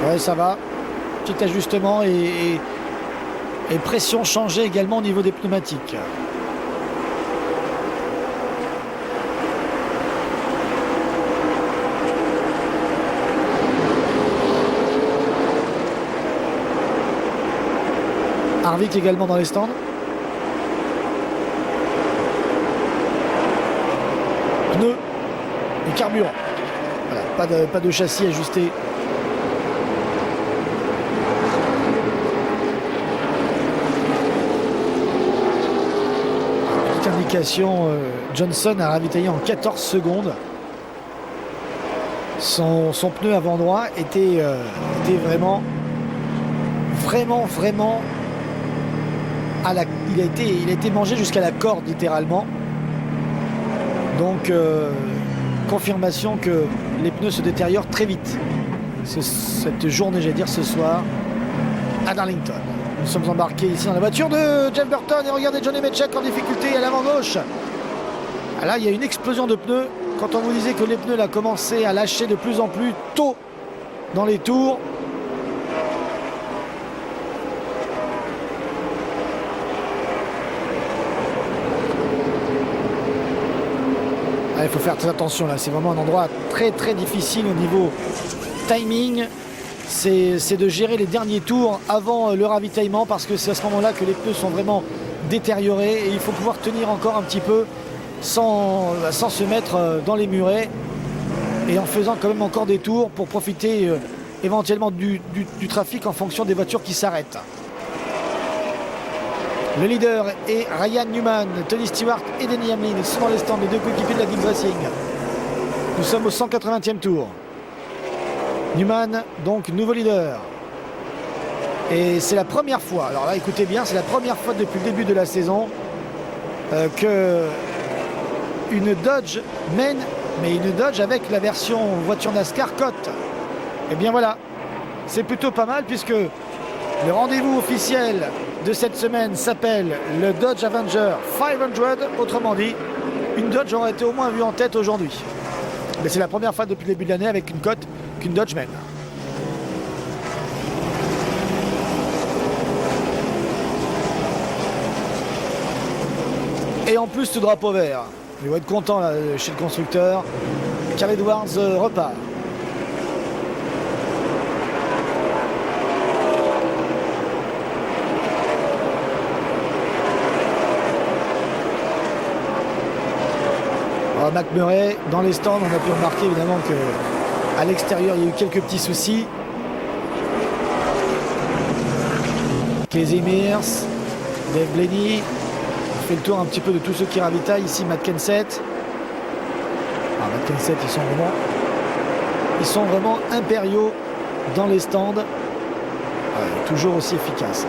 Ouais, ça va. Petit ajustement et pression changée également au niveau des pneumatiques. Harvick également dans les stands. Pneus et carburant. Voilà, pas de châssis ajusté. Petite indication, Johnson a ravitaillé en 14 secondes. Son pneu avant droit était vraiment il a été mangé jusqu'à la corde littéralement. Donc confirmation que les pneus se détériorent très vite cette journée, j'allais dire ce soir à Darlington. Nous sommes embarqués ici dans la voiture de Jeff Burton et regardez Johnny Mechek en difficulté à l'avant gauche. Ah là il y a une explosion de pneus. Quand on vous disait que les pneus là, commençaient à lâcher de plus en plus tôt dans les tours, il faut faire très attention là, c'est vraiment un endroit très très difficile au niveau timing. C'est de gérer les derniers tours avant le ravitaillement parce que c'est à ce moment-là que les pneus sont vraiment détériorés et il faut pouvoir tenir encore un petit peu sans se mettre dans les murets et en faisant quand même encore des tours pour profiter éventuellement du trafic en fonction des voitures qui s'arrêtent. Le leader est Ryan Newman, Tony Stewart et Denny Hamlin. Ils sont dans les stands, les deux coéquipiers de la Gibbs Racing. Nous sommes au 180e tour. Newman, donc nouveau leader. Et c'est la première fois, alors là écoutez bien, c'est la première fois depuis le début de la saison que une Dodge mène, mais une Dodge avec la version voiture NASCAR cote. Et bien voilà, c'est plutôt pas mal puisque le rendez-vous officiel de cette semaine s'appelle le Dodge Avenger 500. Autrement dit, une Dodge aurait été au moins vue en tête aujourd'hui. Mais c'est la première fois depuis le début de l'année avec une cote qu'une Dodge mène. Et en plus, ce drapeau vert. Ils vont être contents là, chez le constructeur. Carl Edwards repart. McMurray dans les stands, on a pu remarquer évidemment qu'à l'extérieur il y a eu quelques petits soucis. Casey Mears, Dave Blaney, on fait le tour un petit peu de tous ceux qui ravitaillent. Ici Matt Kenseth. Matt Kenseth, ils sont vraiment impériaux dans les stands. Toujours aussi efficaces.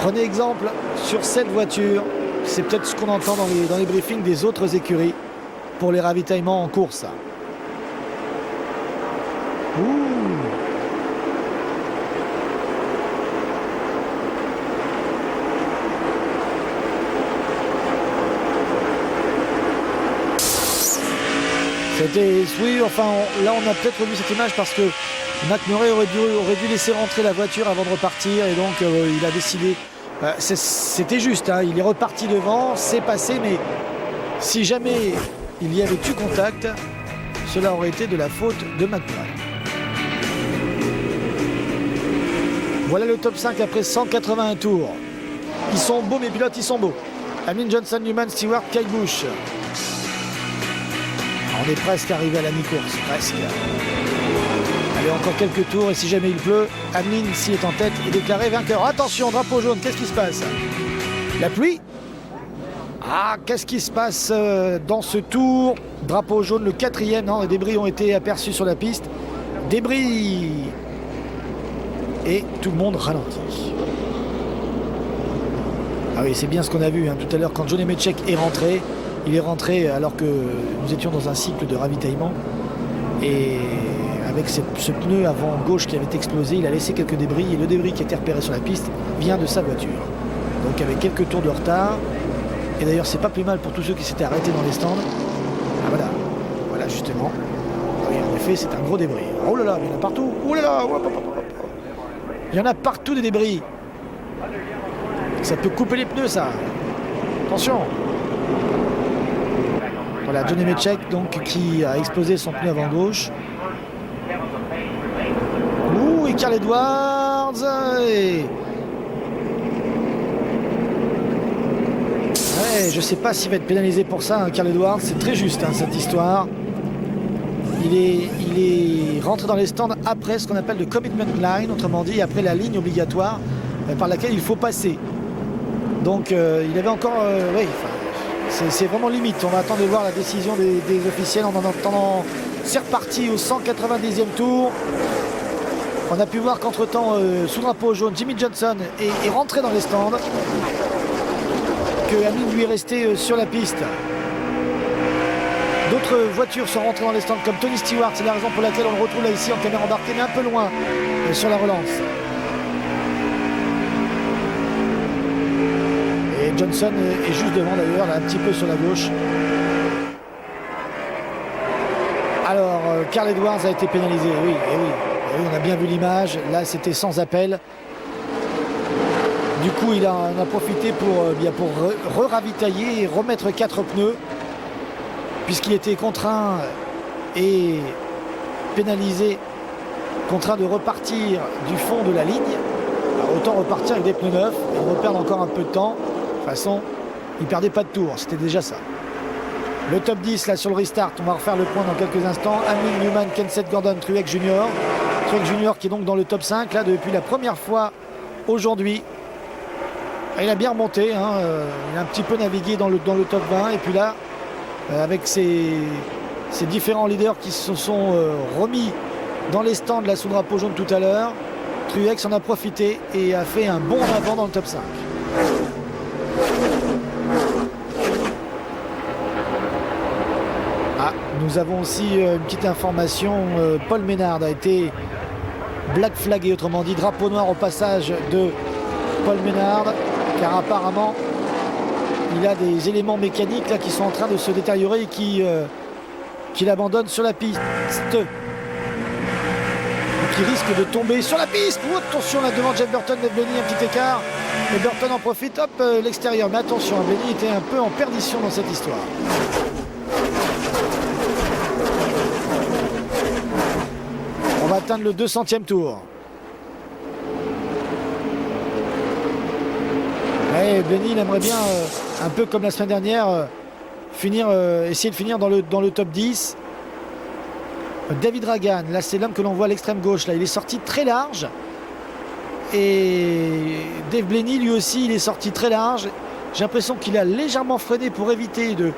Prenez exemple sur cette voiture. C'est peut-être ce qu'on entend dans les briefings des autres écuries pour les ravitaillements en course. Oui, enfin, là on a peut-être revu cette image parce que McMurray aurait dû laisser rentrer la voiture avant de repartir et donc il a décidé. C'était juste, hein, il est reparti devant, c'est passé, mais si jamais il y avait eu contact, cela aurait été de la faute de McMurray. Voilà le top 5 après 181 tours. Ils sont beaux, mes pilotes, ils sont beaux. Hamlin, Johnson, Newman, Stewart, Kyle Busch. On est presque arrivé à la mi-course, presque. Allez, encore quelques tours et si jamais il pleut, Hamlin, s'y est en tête, est déclaré vainqueur. Attention, drapeau jaune, qu'est-ce qui se passe? La pluie? Ah, qu'est-ce qui se passe dans ce tour? Drapeau jaune, le 4e. Non, les débris ont été aperçus sur la piste. Débris. Et tout le monde ralentit. Ah oui, c'est bien ce qu'on a vu tout à l'heure quand Johnny Nemeček est rentré. Il est rentré alors que nous étions dans un cycle de ravitaillement. Et avec ce pneu avant gauche qui avait explosé, il a laissé quelques débris. Et le débris qui était repéré sur la piste vient de sa voiture. Donc avec quelques tours de retard. Et d'ailleurs, c'est pas plus mal pour tous ceux qui s'étaient arrêtés dans les stands. Ah voilà, voilà justement. Oui, en effet, c'est un gros débris. Oh là là, il y en a partout. Oh là là, il y en a partout des débris. Ça peut couper les pneus, ça. Attention. Voilà, Johnny Nemeček donc qui a explosé son pneu avant gauche. Ouh, et Carl Edwards. Et... ouais, je sais pas s'il va être pénalisé pour ça, Carl Edwards. C'est très juste cette histoire. Il est rentré dans les stands après ce qu'on appelle le commitment line, autrement dit après la ligne obligatoire par laquelle il faut passer. Donc il avait encore... oui, c'est vraiment limite. On va attendre de voir la décision des officiels. En attendant, c'est reparti au 190e tour. On a pu voir qu'entre-temps, sous drapeau jaune, Jimmie Johnson est rentré dans les stands. Que Hamlin lui est resté sur la piste. D'autres voitures sont rentrées dans les stands comme Tony Stewart. C'est la raison pour laquelle on le retrouve là ici en caméra embarquée, mais un peu loin sur la relance. Et Johnson est juste devant d'ailleurs, là, un petit peu sur la gauche. Alors, Carl Edwards a été pénalisé, oui, et oui. Et oui, on a bien vu l'image. Là, c'était sans appel. Du coup, il en a profité pour re-ravitailler et remettre 4 pneus, puisqu'il était contraint et pénalisé, contraint de repartir du fond de la ligne. Alors, autant repartir avec des pneus neufs et reperdre encore un peu de temps. De toute façon, il ne perdait pas de tour, c'était déjà ça. Le top 10 là sur le restart, on va refaire le point dans quelques instants. Hamlin, Newman, Kenseth, Gordon, Truex Jr. Truex Jr. qui est donc dans le top 5 là depuis la première fois aujourd'hui. Il a bien remonté, il a un petit peu navigué dans le top 20 et puis là, avec ces différents leaders qui se sont remis dans les stands là sous drapeau jaune tout à l'heure, Truex en a profité et a fait un bond en avant dans le top 5. Ah, nous avons aussi une petite information, Paul Menard a été black flagué, autrement dit drapeau noir au passage de Paul Menard, car apparemment il a des éléments mécaniques là qui sont en train de se détériorer et qui l'abandonnent sur la piste. Qui risque de tomber sur la piste. Oh, attention là devant Jeff Burton, Dave Blaney, un petit écart. Et Burton en profite, hop, l'extérieur. Mais attention, Blaney était un peu en perdition dans cette histoire. On va atteindre le 200e tour. Ouais, Blaney, il aimerait bien, un peu comme la semaine dernière, essayer de finir dans le top 10. David Ragan, là c'est l'homme que l'on voit à l'extrême gauche, là il est sorti très large. Et Dave Blaney lui aussi il est sorti très large. J'ai l'impression qu'il a légèrement freiné pour éviter de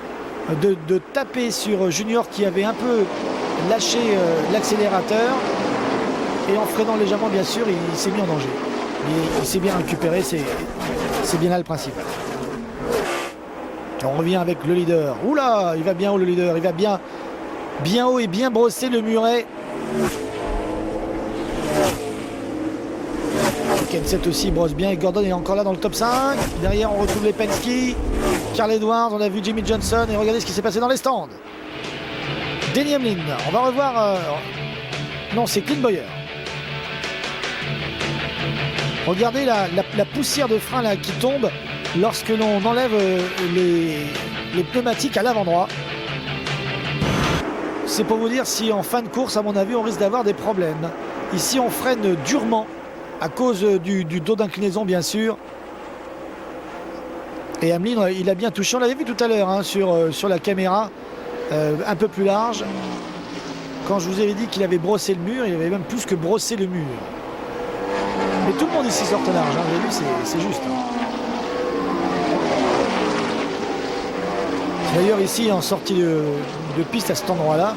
taper sur Junior qui avait un peu lâché l'accélérateur. Et en freinant légèrement bien sûr il s'est mis en danger. Il s'est bien récupéré, c'est bien là le principal. Et on revient avec le leader. Oula, il va bien haut le leader, il va bien haut et bien brossé le muret. Kenseth aussi brosse bien et Gordon est encore là dans le top 5. Derrière on retrouve les Penske, Carl Edwards, on a vu Jimmie Johnson et regardez ce qui s'est passé dans les stands. Denny Hamlin, on va revoir... non, c'est Clint Bowyer. Regardez la poussière de frein là qui tombe lorsque l'on enlève les pneumatiques à l'avant-droit. C'est pour vous dire si en fin de course, à mon avis, on risque d'avoir des problèmes. Ici, on freine durement à cause du dos d'inclinaison, bien sûr. Et Hamlin, il a bien touché. On l'avait vu tout à l'heure sur la caméra, un peu plus large. Quand je vous avais dit qu'il avait brossé le mur, il avait même plus que brossé le mur. Mais tout le monde ici sort large, vous avez vu, c'est juste. D'ailleurs ici en sortie de piste à cet endroit-là,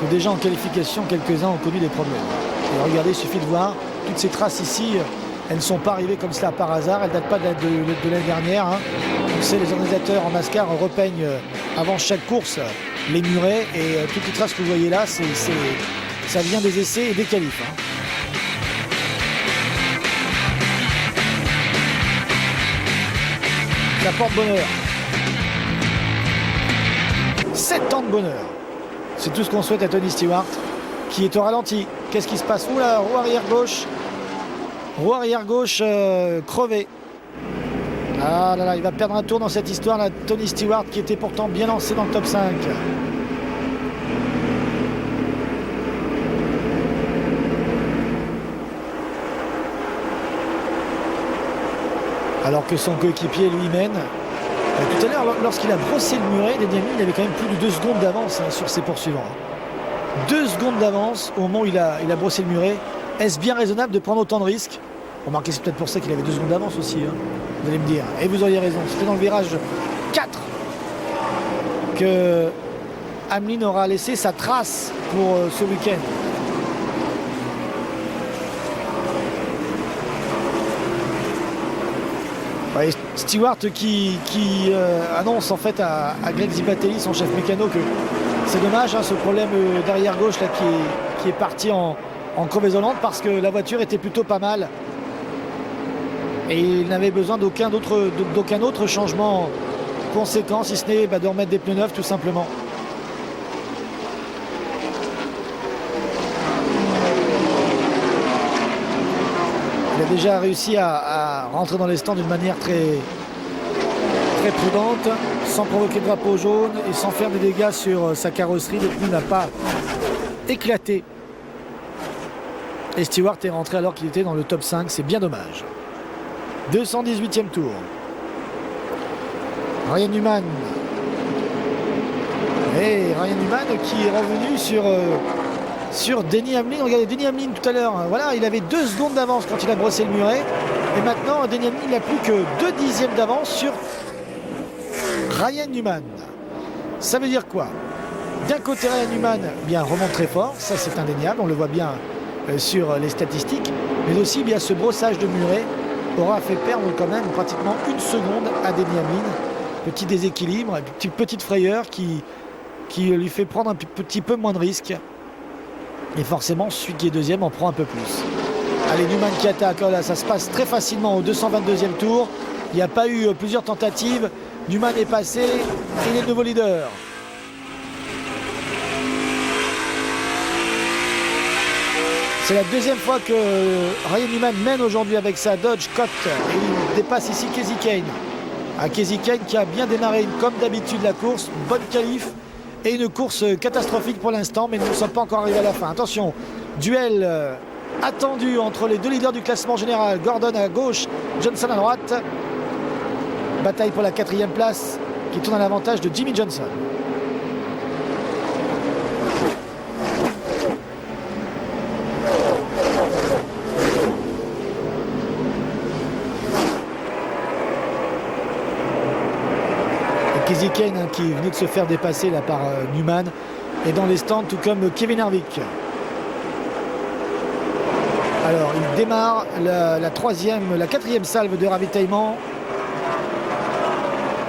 que déjà en qualification, quelques-uns ont connu des problèmes. Et regardez, il suffit de voir, toutes ces traces ici, elles ne sont pas arrivées comme cela par hasard, elles ne datent pas de l'année dernière. Hein. On sait, les organisateurs en NASCAR repeignent avant chaque course les murets, et toutes les traces que vous voyez là, ça vient des essais et des qualifs. Hein. Ça porte bonheur. 7 ans de bonheur. C'est tout ce qu'on souhaite à Tony Stewart, qui est au ralenti. Qu'est-ce qui se passe? Oula, roue arrière gauche. Roue arrière gauche crevé. Ah là là, il va perdre un tour dans cette histoire là. Tony Stewart, qui était pourtant bien lancé dans le top 5. Alors que son coéquipier lui mène. Tout à l'heure, lorsqu'il a brossé le muret, Denny Hamlin, il avait quand même plus de 2 secondes d'avance sur ses poursuivants. 2 secondes d'avance au moment où il a brossé le muret. Est-ce bien raisonnable de prendre autant de risques? Remarquez, c'est peut-être pour ça qu'il avait 2 secondes d'avance aussi, hein, vous allez me dire. Et vous auriez raison, c'était dans le virage 4 que Hamlin aura laissé sa trace pour ce week-end. Ouais, Stewart qui annonce en fait à Greg Zibatelli, son chef mécano, que c'est dommage, hein, ce problème d'arrière gauche là, qui est parti en crevaison lente, parce que la voiture était plutôt pas mal et il n'avait besoin d'aucun autre changement conséquent, si ce n'est de remettre des pneus neufs tout simplement. Il a déjà réussi à rentrer dans les stands d'une manière très prudente, sans provoquer de drapeau jaune et sans faire des dégâts sur sa carrosserie. Le pneu n'a pas éclaté. Et Stewart est rentré alors qu'il était dans le top 5, c'est bien dommage. 218e tour. Ryan Newman. Et Ryan Newman qui est revenu sur Denny Hamlin. Regardez Denny Hamlin tout à l'heure. Voilà, il avait 2 secondes d'avance quand il a brossé le muret. Et maintenant, Denny Hamlin n'a plus que 2 dixièmes d'avance sur Ryan Newman. Ça veut dire quoi? D'un côté, Ryan Newman remonte très fort. Ça, c'est indéniable. On le voit bien sur les statistiques. Mais aussi, ce brossage de muret aura fait perdre quand même pratiquement 1 seconde à Denny Hamlin. Petit déséquilibre, petite frayeur qui lui fait prendre un petit peu moins de risques. Et forcément, celui qui est deuxième en prend un peu plus. Allez, Newman qui attaque. Là, ça se passe très facilement au 222e tour. Il n'y a pas eu plusieurs tentatives. Newman est passé et il est le nouveau leader. C'est la 2e fois que Ryan Newman mène aujourd'hui avec sa Dodge Colt. Et il dépasse ici Kasey Kahne. Kasey Kahne qui a bien démarré comme d'habitude la course. Bonne qualif. Et une course catastrophique pour l'instant, mais nous ne sommes pas encore arrivés à la fin. Attention, duel attendu entre les 2 leaders du classement général. Gordon à gauche, Johnson à droite. Bataille pour la 4e place qui tourne à l'avantage de Jimmie Johnson. Kasey Kahne qui venait de se faire dépasser là par Newman est dans les stands, tout comme Kevin Harvick. Alors il démarre la 4e salve de ravitaillement.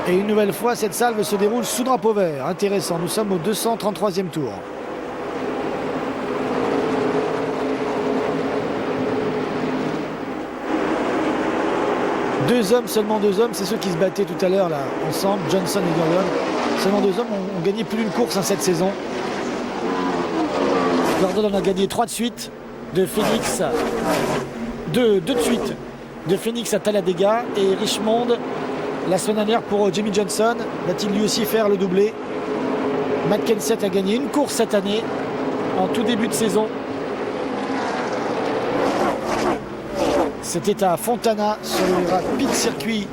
Et une nouvelle fois, cette salve se déroule sous drapeau vert. Intéressant, nous sommes au 233e tour. Seulement deux hommes, c'est ceux qui se battaient tout à l'heure là ensemble, Johnson et Gordon. Seulement 2 hommes ont gagné plus d'une course cette saison. Gordon en a gagné 3 de suite, de Phoenix, 2 de suite, de Phoenix à Talladega, et Richmond la semaine dernière pour Jimmie Johnson. Va-t-il lui aussi faire le doublé? Matt Kenseth a gagné une course cette année, en tout début de saison. C'était à Fontana, sur le rapide circuit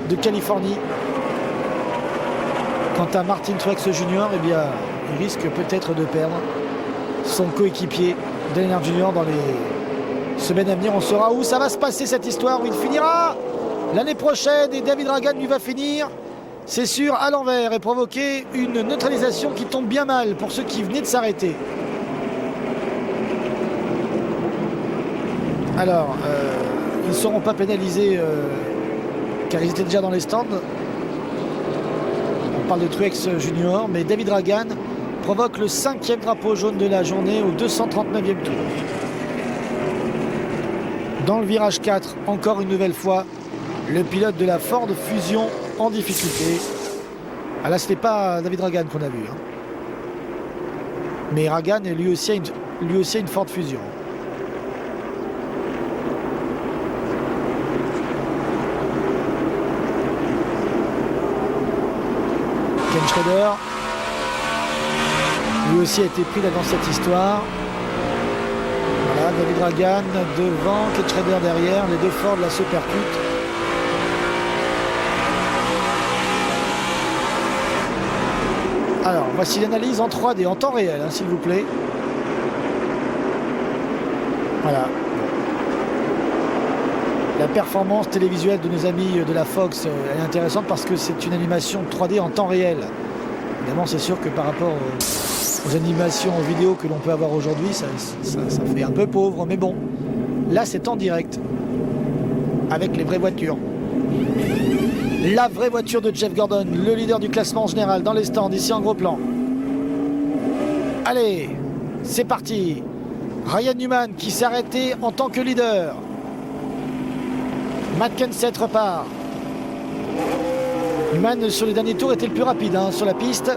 de Californie. Quant à Martin Truex Jr., il risque peut-être de perdre son coéquipier Dale Earnhardt Jr. dans les semaines à venir. On saura où ça va se passer cette histoire, où il finira l'année prochaine, et David Ragan lui va finir c'est sûr, à l'envers et provoquer une neutralisation qui tombe bien mal pour ceux qui venaient de s'arrêter. Alors, ils ne seront pas pénalisés car ils étaient déjà dans les stands. On parle de Truex Junior, mais David Ragan provoque le 5e drapeau jaune de la journée au 239e tour. Dans le virage 4, encore une nouvelle fois, le pilote de la Ford Fusion en difficulté. Ah là, ce n'est pas David Ragan qu'on a vu. Hein. Mais Ragan, lui aussi, a une Ford Fusion. Ken Schrader, lui aussi a été pris là dans cette histoire. Voilà, David Ragan devant, Ken Schrader derrière, les deux Ford là se percutent. Alors, voici l'analyse en 3D, en temps réel, hein, s'il vous plaît. Voilà. La performance télévisuelle de nos amis de la Fox est intéressante parce que c'est une animation 3D en temps réel. Évidemment, c'est sûr que par rapport aux animations vidéo que l'on peut avoir aujourd'hui, ça fait un peu pauvre, mais bon. Là, c'est en direct, avec les vraies voitures. La vraie voiture de Jeff Gordon, le leader du classement général dans les stands, ici en gros plan. Allez, c'est parti. Ryan Newman qui s'est arrêté en tant que leader. Matt Kenseth repart. Newman sur les derniers tours était le plus rapide hein, sur la piste.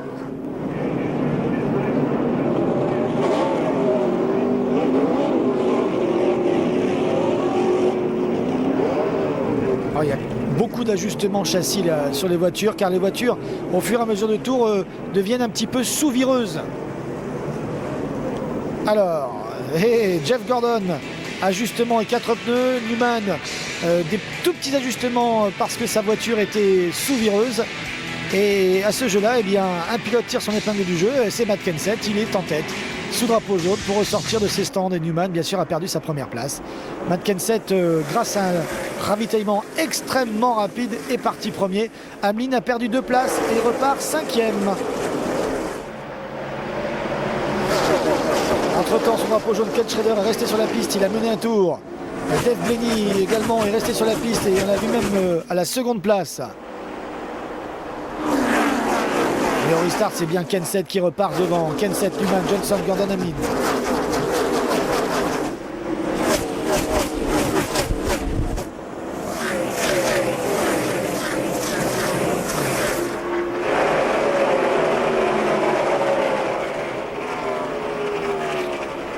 Oh, il y a beaucoup d'ajustements châssis là, sur les voitures, car les voitures, au fur et à mesure de tour, deviennent un petit peu sous-vireuses. Alors, Jeff Gordon, ajustement et 4 pneus. Newman, des tout petits ajustements parce que sa voiture était sous-vireuse. Et à ce jeu-là, eh bien, un pilote tire son épingle du jeu, c'est Matt Kenseth, il est en tête, sous drapeau jaune pour ressortir de ses stands. Et Newman, bien sûr, a perdu sa première place. Matt Kenseth, grâce à un ravitaillement extrêmement rapide, est parti premier. Hamlin a perdu 2 places et repart 5e. Entre-temps, son drapeau jaune, Ken Schrader est resté sur la piste, il a mené un tour. Dave Blaney également est resté sur la piste et on a vu même à la seconde place. Et au restart, c'est bien Kenseth qui repart devant. Kenseth, Newman, Johnson, Gordon, Hamlin.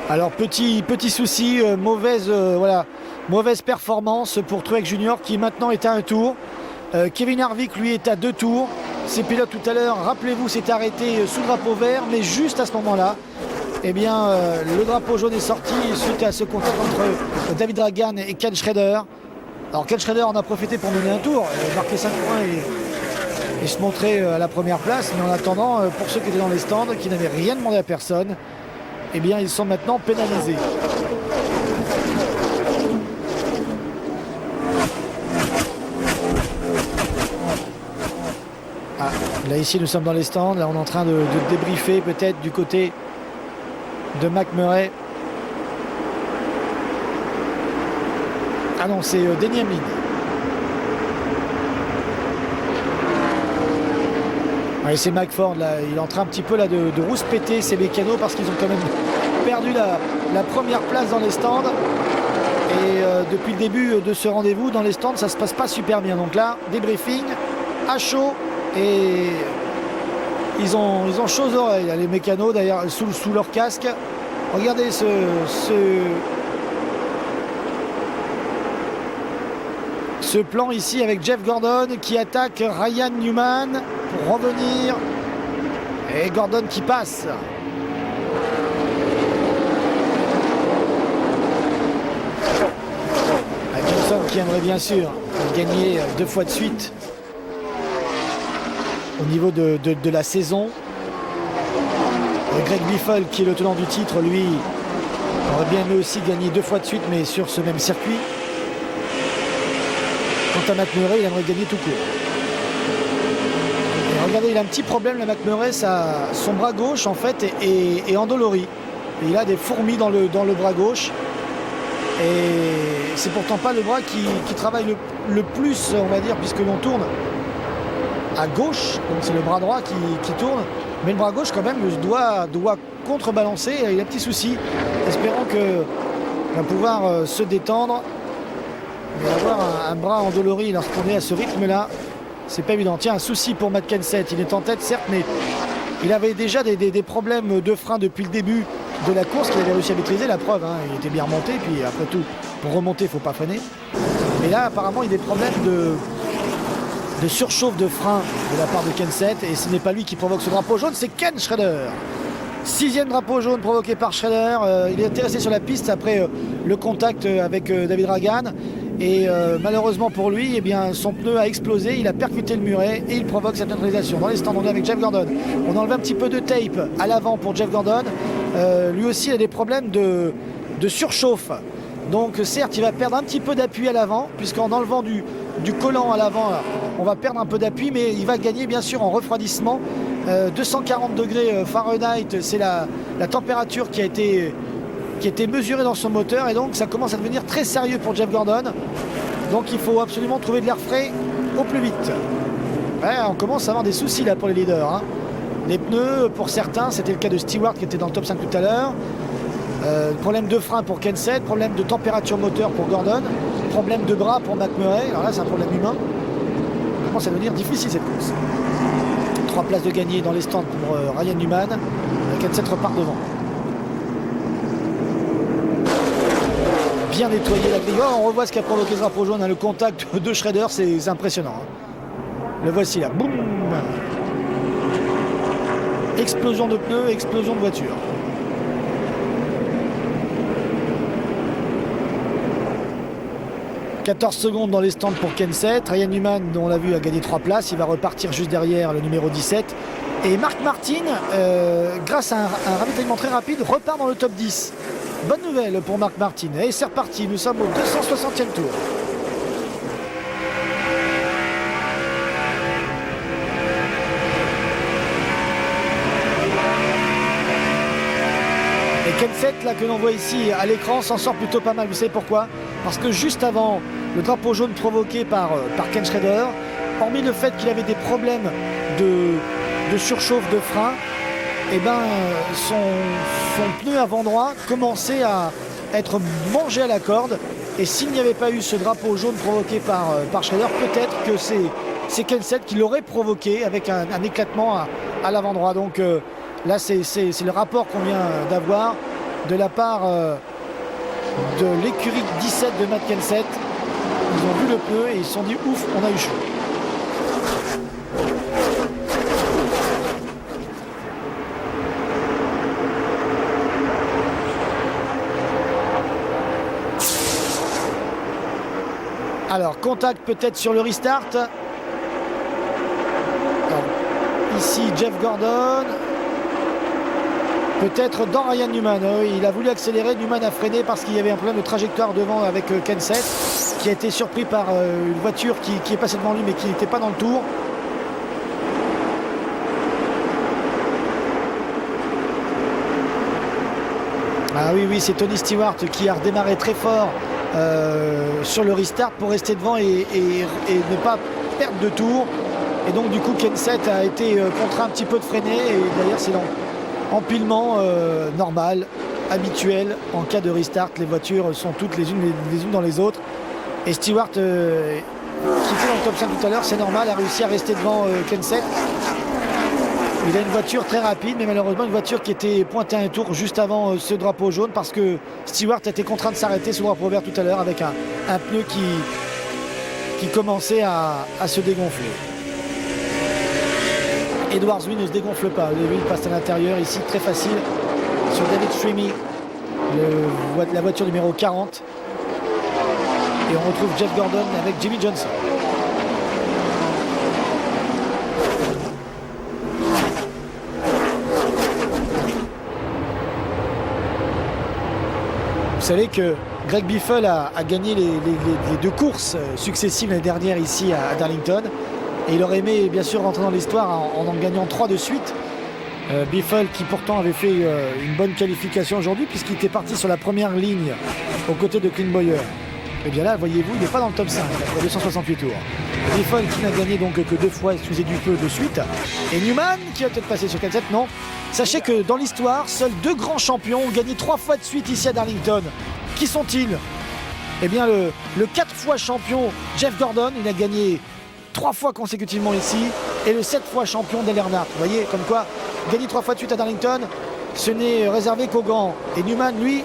Alors petit souci, mauvaise performance pour Truex Junior qui maintenant est à 1 tour. Kevin Harvick lui est à 2 tours. Ces pilotes tout à l'heure, rappelez-vous, s'est arrêté sous drapeau vert, mais juste à ce moment-là, eh bien, le drapeau jaune est sorti suite à ce contact entre David Ragan et Ken Schrader. Alors Ken Schrader en a profité pour mener un tour, marquer 5 points et se montrer à la première place. Mais en attendant, pour ceux qui étaient dans les stands, qui n'avaient rien demandé à personne, eh bien, ils sont maintenant pénalisés. Ah, là ici nous sommes dans les stands, là on est en train de débriefer peut-être du côté de McMurray. Ah non, c'est Denny Hamlin. Ouais, c'est McFord là, il est en train un petit peu là de rouspéter ses mécanos parce qu'ils ont quand même perdu la première place dans les stands. Et depuis le début de ce rendez-vous dans les stands, ça se passe pas super bien. Donc là, débriefing à chaud. Et ils ont chaud aux oreilles, les mécanos d'ailleurs sous leur casque. Regardez ce plan ici avec Jeff Gordon qui attaque Ryan Newman pour revenir. Et Gordon qui passe. Johnson qui aimerait bien sûr gagner 2 fois de suite au niveau de la saison. Greg Biffle qui est le tenant du titre, lui aurait bien aimé aussi gagner 2 fois de suite, mais sur ce même circuit. Quant à Matt Murray, il aimerait gagner tout court. regardez, il a un petit problème, la McMurray, son bras gauche en fait est endolori. Et il a des fourmis dans le bras gauche. Et c'est pourtant pas le bras qui travaille le plus, on va dire, puisque l'on tourne à gauche. Donc c'est le bras droit qui tourne. Mais le bras gauche, quand même, doit contrebalancer. Il a un petit souci. Espérons qu'il va pouvoir se détendre. Mais avoir un bras endolori lorsqu'on est à ce rythme-là, c'est pas évident. Tiens, un souci pour Matt Kenseth. Il est en tête, certes, mais il avait déjà des problèmes de frein depuis le début de la course qu'il avait réussi à maîtriser. La preuve, hein, il était bien remonté. Puis après tout, pour remonter, il ne faut pas freiner. Mais là, apparemment, il y a des problèmes de surchauffe de frein de la part de Kenseth. Et ce n'est pas lui qui provoque ce drapeau jaune, c'est Ken Schrader. 6e drapeau jaune provoqué par Schrader. Il est resté sur la piste après le contact avec David Ragan. Et malheureusement pour lui, eh bien, son pneu a explosé, il a percuté le muret et il provoque cette neutralisation. Dans les stands, on est avec Jeff Gordon. On enlève un petit peu de tape à l'avant pour Jeff Gordon. Lui aussi a des problèmes de surchauffe. Donc certes, il va perdre un petit peu d'appui à l'avant, puisqu'en enlevant du collant à l'avant, on va perdre un peu d'appui, mais il va gagner bien sûr en refroidissement. 240 degrés Fahrenheit, c'est la température qui a été mesurée dans son moteur, et donc ça commence à devenir très sérieux pour Jeff Gordon. Donc il faut absolument trouver de l'air frais au plus vite. Ouais, on commence à avoir des soucis là pour les leaders, hein. Les pneus, pour certains, c'était le cas de Stewart qui était dans le top 5 tout à l'heure. Problème de frein pour Kenseth, problème de température moteur pour Gordon, problème de bras pour McMurray. Alors là, c'est un problème humain. Ça commence à devenir difficile cette course. 3 places de gagné dans les stands pour Ryan Newman. Kenseth repart devant. Bien nettoyé la grille. Oh, on revoit ce qui a provoqué ce drapeau jaune, hein. Le contact de Schrader, c'est impressionnant, hein. Le voici là. Boum. Explosion de pneus, explosion de voiture. « 14 secondes dans les stands pour Kenseth. Ryan Newman, on l'a vu, a gagné 3 places. Il va repartir juste derrière le numéro 17. Et Mark Martin, grâce à un ravitaillement très rapide, repart dans le top 10. Bonne nouvelle pour Mark Martin. Et c'est reparti, nous sommes au 260e tour. Et Kenseth, là, que l'on voit ici à l'écran, s'en sort plutôt pas mal. Vous savez pourquoi? Parce que juste avant le drapeau jaune provoqué par Ken Schrader, hormis le fait qu'il avait des problèmes de surchauffe de frein, eh ben, son pneu avant droit commençait à être mangé à la corde. Et s'il n'y avait pas eu ce drapeau jaune provoqué par Schrader, peut-être que c'est Kenseth qui l'aurait provoqué avec un éclatement à l'avant droit. Donc là, c'est le rapport qu'on vient d'avoir de la part de l'écurie 17 de Matt Kenseth. Ils ont vu le pneu et ils se sont dit ouf, on a eu chaud. Alors, contact peut-être sur le restart. Alors, ici, Jeff Gordon. Peut-être dans Ryan Newman. Il a voulu accélérer. Newman a freiné parce qu'il y avait un problème de trajectoire devant avec Kenseth, qui a été surpris par une voiture qui est passée devant lui mais qui n'était pas dans le tour. Ah oui, c'est Tony Stewart qui a redémarré très fort sur le restart pour rester devant et ne pas perdre de tour. Et donc du coup Kenseth a été contraint un petit peu de freiner. Et d'ailleurs c'est l'empilement normal, habituel en cas de restart. Les voitures sont toutes les unes dans les autres. Et Stewart, qui était dans le top 5 tout à l'heure, c'est normal, a réussi à rester devant Kenseth. Il a une voiture très rapide, mais malheureusement une voiture qui était pointée à un tour juste avant ce drapeau jaune, parce que Stewart a été contraint de s'arrêter sous drapeau vert tout à l'heure avec un pneu qui commençait à se dégonfler. Edwardswin ne se dégonfle pas. Vous avez vu, il passe à l'intérieur ici, très facile, sur David Streamy, la voiture numéro 40. Et on retrouve Jeff Gordon avec Jimmy Johnson. Vous savez que Greg Biffle a gagné les 2 courses successives l'année dernière ici à Darlington. Et il aurait aimé bien sûr rentrer dans l'histoire en gagnant 3 de suite. Biffle qui pourtant avait fait une bonne qualification aujourd'hui puisqu'il était parti sur la première ligne aux côtés de Clint Bowyer. Et bien là, voyez-vous, il n'est pas dans le top 5 après 268 tours. Biffle qui n'a gagné donc que 2 fois, excusez du peu, de suite. Et Newman qui a peut-être passé sur 4-7, non. Sachez que dans l'histoire, seuls 2 grands champions ont gagné 3 fois de suite ici à Darlington. Qui sont-ils? Eh bien le 4 fois champion Jeff Gordon, il a gagné 3 fois consécutivement ici. Et le 7 fois champion Dale Earnhardt. Vous voyez, comme quoi, gagner 3 fois de suite à Darlington, ce n'est réservé qu'aux grands. Et Newman, lui,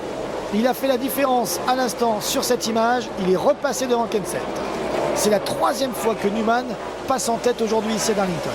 il a fait la différence à l'instant sur cette image. Il est repassé devant Kenseth. C'est la 3e fois que Newman passe en tête aujourd'hui ici à Darlington.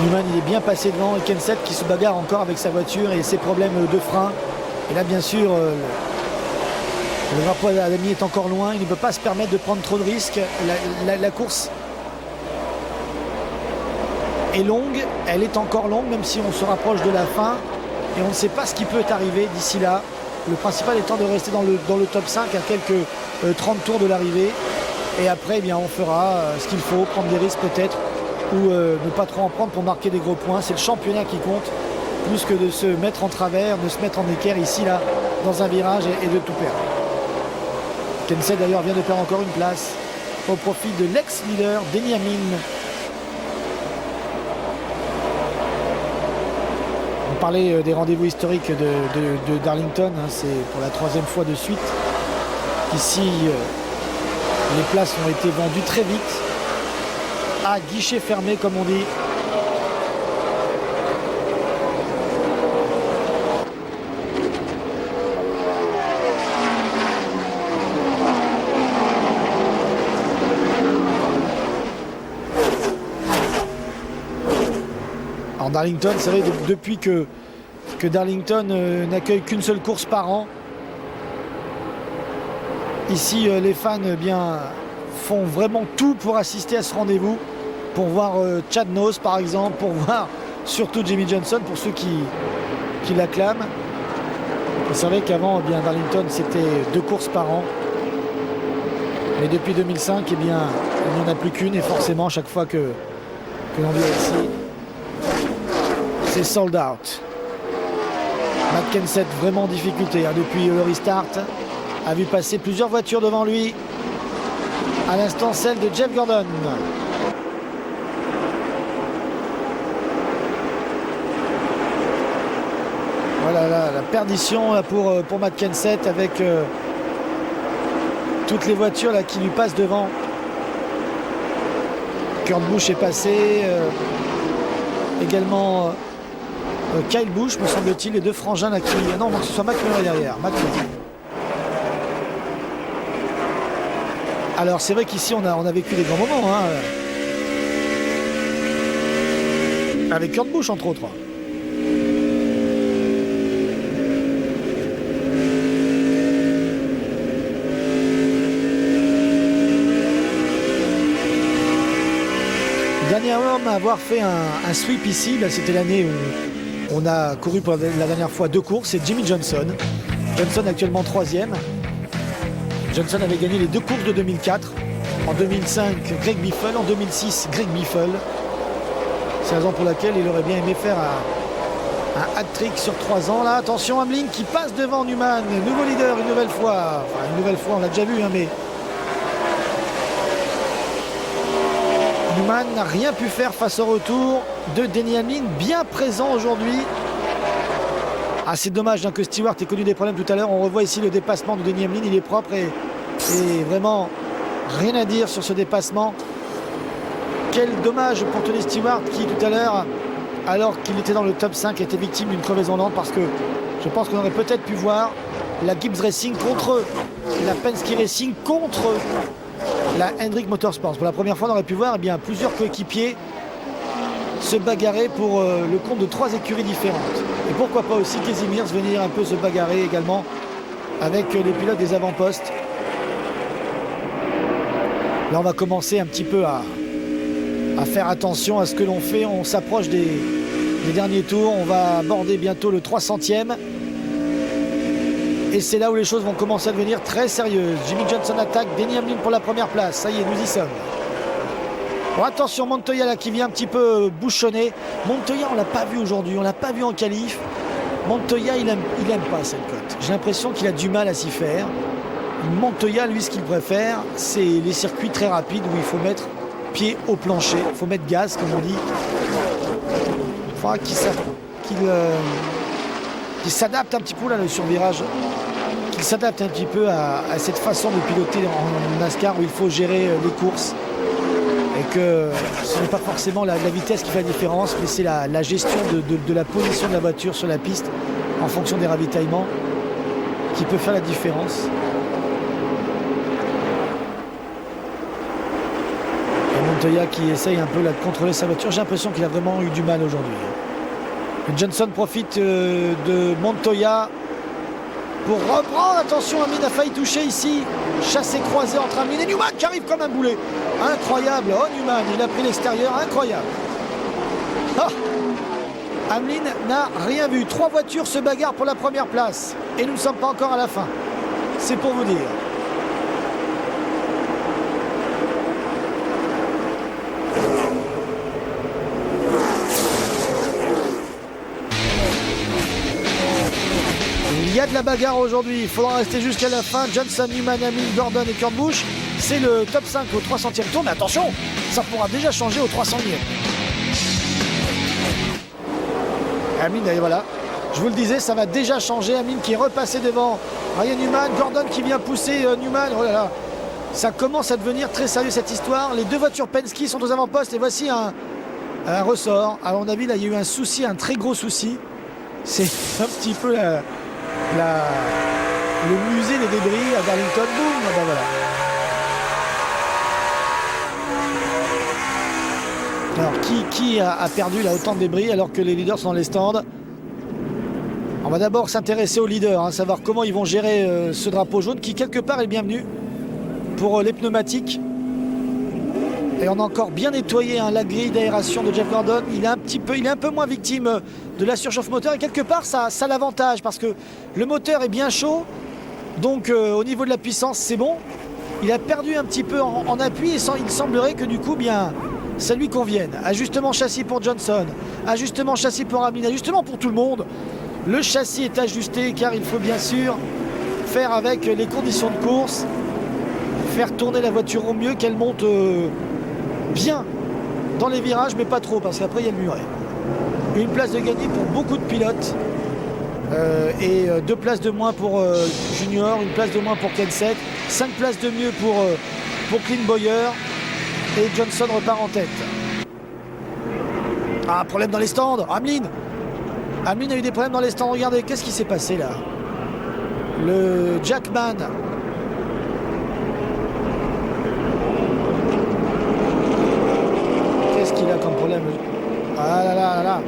Newman il est bien passé devant et Kenseth qui se bagarre encore avec sa voiture et ses problèmes de frein. Et là bien sûr le drapeau d'Adami est encore loin, il ne peut pas se permettre de prendre trop de risques. La course est longue, elle est encore longue même si on se rapproche de la fin et on ne sait pas ce qui peut arriver d'ici là. Le principal étant de rester dans le top 5 à quelques 30 tours de l'arrivée et après eh bien, on fera ce qu'il faut, prendre des risques peut-être ou ne pas trop en prendre pour marquer des gros points. C'est le championnat qui compte plus que de se mettre en travers, de se mettre en équerre ici là dans un virage et de tout perdre. Kenseth d'ailleurs vient de perdre encore une place au profit de l'ex-leader Denny Hamlin. On parlait des rendez-vous historiques de Darlington, hein, c'est pour la 3e fois de suite qu'ici les places ont été vendues très vite. À guichet fermé comme on dit. Alors Darlington, c'est vrai depuis que Darlington n'accueille qu'une seule course par an. Ici les fans bien font vraiment tout pour assister à ce rendez-vous. Pour voir Chad Nose par exemple, pour voir surtout Jimmie Johnson, pour ceux qui l'acclament. Vous savez qu'avant, eh bien, Darlington, c'était 2 courses par an. Mais depuis 2005, eh bien, il n'y en a plus qu'une. Et forcément, chaque fois que l'on vient ici, c'est sold out. Matt Kenseth, vraiment en difficulté hein, depuis le restart. A vu passer plusieurs voitures devant lui. À l'instant, celle de Jeff Gordon. Voilà la perdition là, pour Matt Kenseth avec toutes les voitures là, qui lui passent devant. Kurt Busch est passé. Également Kyle Busch, me semble-t-il, les 2 frangins là qui. Non, que ce soit McMurray derrière. McMurray. Alors c'est vrai qu'ici on a vécu des grands moments. Hein, avec Kurt Busch entre autres. Dernier homme à avoir fait un sweep ici, c'était l'année où on a couru pour la dernière fois 2 courses, c'est Jimmie Johnson. Johnson actuellement 3e. Johnson avait gagné les 2 courses de 2004. En 2005, Greg Biffle. En 2006, Greg Biffle. C'est la raison pour laquelle il aurait bien aimé faire un hat-trick sur 3 ans. Là, attention, Hamlin qui passe devant Newman. Nouveau leader une nouvelle fois. Enfin, une nouvelle fois, on l'a déjà vu, hein, mais Newman n'a rien pu faire face au retour de Denny Hamlin, bien présent aujourd'hui. Ah, c'est dommage hein, que Stewart ait connu des problèmes tout à l'heure. On revoit ici le dépassement de Denny Hamlin, il est propre et vraiment rien à dire sur ce dépassement. Quel dommage pour Tony Stewart qui tout à l'heure, alors qu'il était dans le top 5, était victime d'une crevaison lente parce que je pense qu'on aurait peut-être pu voir la Gibbs Racing contre la Penske Racing contre la Hendrick Motorsports. Pour la première fois, on aurait pu voir eh bien, plusieurs coéquipiers se bagarrer pour le compte de 3 écuries différentes. Et pourquoi pas aussi Kazimierz venir un peu se bagarrer également avec les pilotes des avant-postes. Là, on va commencer un petit peu à faire attention à ce que l'on fait. On s'approche des derniers tours. On va aborder bientôt le 300e. Et c'est là où les choses vont commencer à devenir très sérieuses. Jimmy Johnson attaque, Denny Hamlin pour la première place. Ça y est, nous y sommes. Bon, attention, Montoya là qui vient un petit peu bouchonner. Montoya, on l'a pas vu aujourd'hui, on l'a pas vu en qualif. Montoya, il aime pas cette cote. J'ai l'impression qu'il a du mal à s'y faire. Montoya, lui, ce qu'il préfère, c'est les circuits très rapides où il faut mettre pied au plancher, il faut mettre gaz, comme on dit. Il faudra qu'il s'adapte un petit peu là, le survirage, qu'il s'adapte un petit peu à cette façon de piloter en NASCAR où il faut gérer les courses. Et que ce n'est pas forcément la vitesse qui fait la différence, mais c'est la gestion de la position de la voiture sur la piste en fonction des ravitaillements qui peut faire la différence. Et Montoya qui essaye un peu là, de contrôler sa voiture, j'ai l'impression qu'il a vraiment eu du mal aujourd'hui. Johnson profite de Montoya pour reprendre. Attention, Hamlin a failli toucher ici. Chassé croisé entre Hamlin et Newman qui arrive comme un boulet. Incroyable. Oh, Newman, il a pris l'extérieur. Incroyable. Ah, Hamlin n'a rien vu. 3 voitures se bagarrent pour la première place. Et nous ne sommes pas encore à la fin. C'est pour vous dire. Il y a de la bagarre aujourd'hui, il faudra rester jusqu'à la fin. Johnson, Newman, Hamlin, Gordon et Kurt Busch. C'est le top 5 au 300e tour, mais attention, ça pourra déjà changer au 300e. Hamlin, et voilà, je vous le disais, ça va déjà changer. Hamlin qui est repassé devant Ryan Newman, Gordon qui vient pousser Newman. Oh là là, ça commence à devenir très sérieux cette histoire. Les 2 voitures Penske sont aux avant-postes et voici un ressort. À mon avis, là, il y a eu un souci, un très gros souci. C'est un petit peu le musée des débris à Darlington. Boum, ben voilà. Alors qui a perdu là autant de débris alors que les leaders sont dans les stands? On va d'abord s'intéresser aux leaders, savoir comment ils vont gérer ce drapeau jaune qui quelque part est bienvenu pour les pneumatiques. Et on a encore bien nettoyé la grille d'aération de Jeff Gordon. Il est un peu moins victime de la surchauffe moteur et quelque part ça l'avantage parce que le moteur est bien chaud. Donc au niveau de la puissance c'est bon. Il a perdu un petit peu en appui et il semblerait que du coup bien ça lui convienne. Ajustement châssis pour Johnson, ajustement châssis pour Hamlin, ajustement pour tout le monde. Le châssis est ajusté car il faut bien sûr faire avec les conditions de course, faire tourner la voiture au mieux, qu'elle monte bien dans les virages, mais pas trop parce qu'après il y a le muret. Une place de gagné pour beaucoup de pilotes et 2 places de moins pour Junior, une place de moins pour Kenseth, 5 places de mieux pour Clint Bowyer. Et Johnson repart en tête. Ah, problème dans les stands. Hamlin a eu des problèmes dans les stands. Regardez, qu'est-ce qui s'est passé là? Le Jackman. Qu'est-ce qu'il a comme problème? Ah là là là là.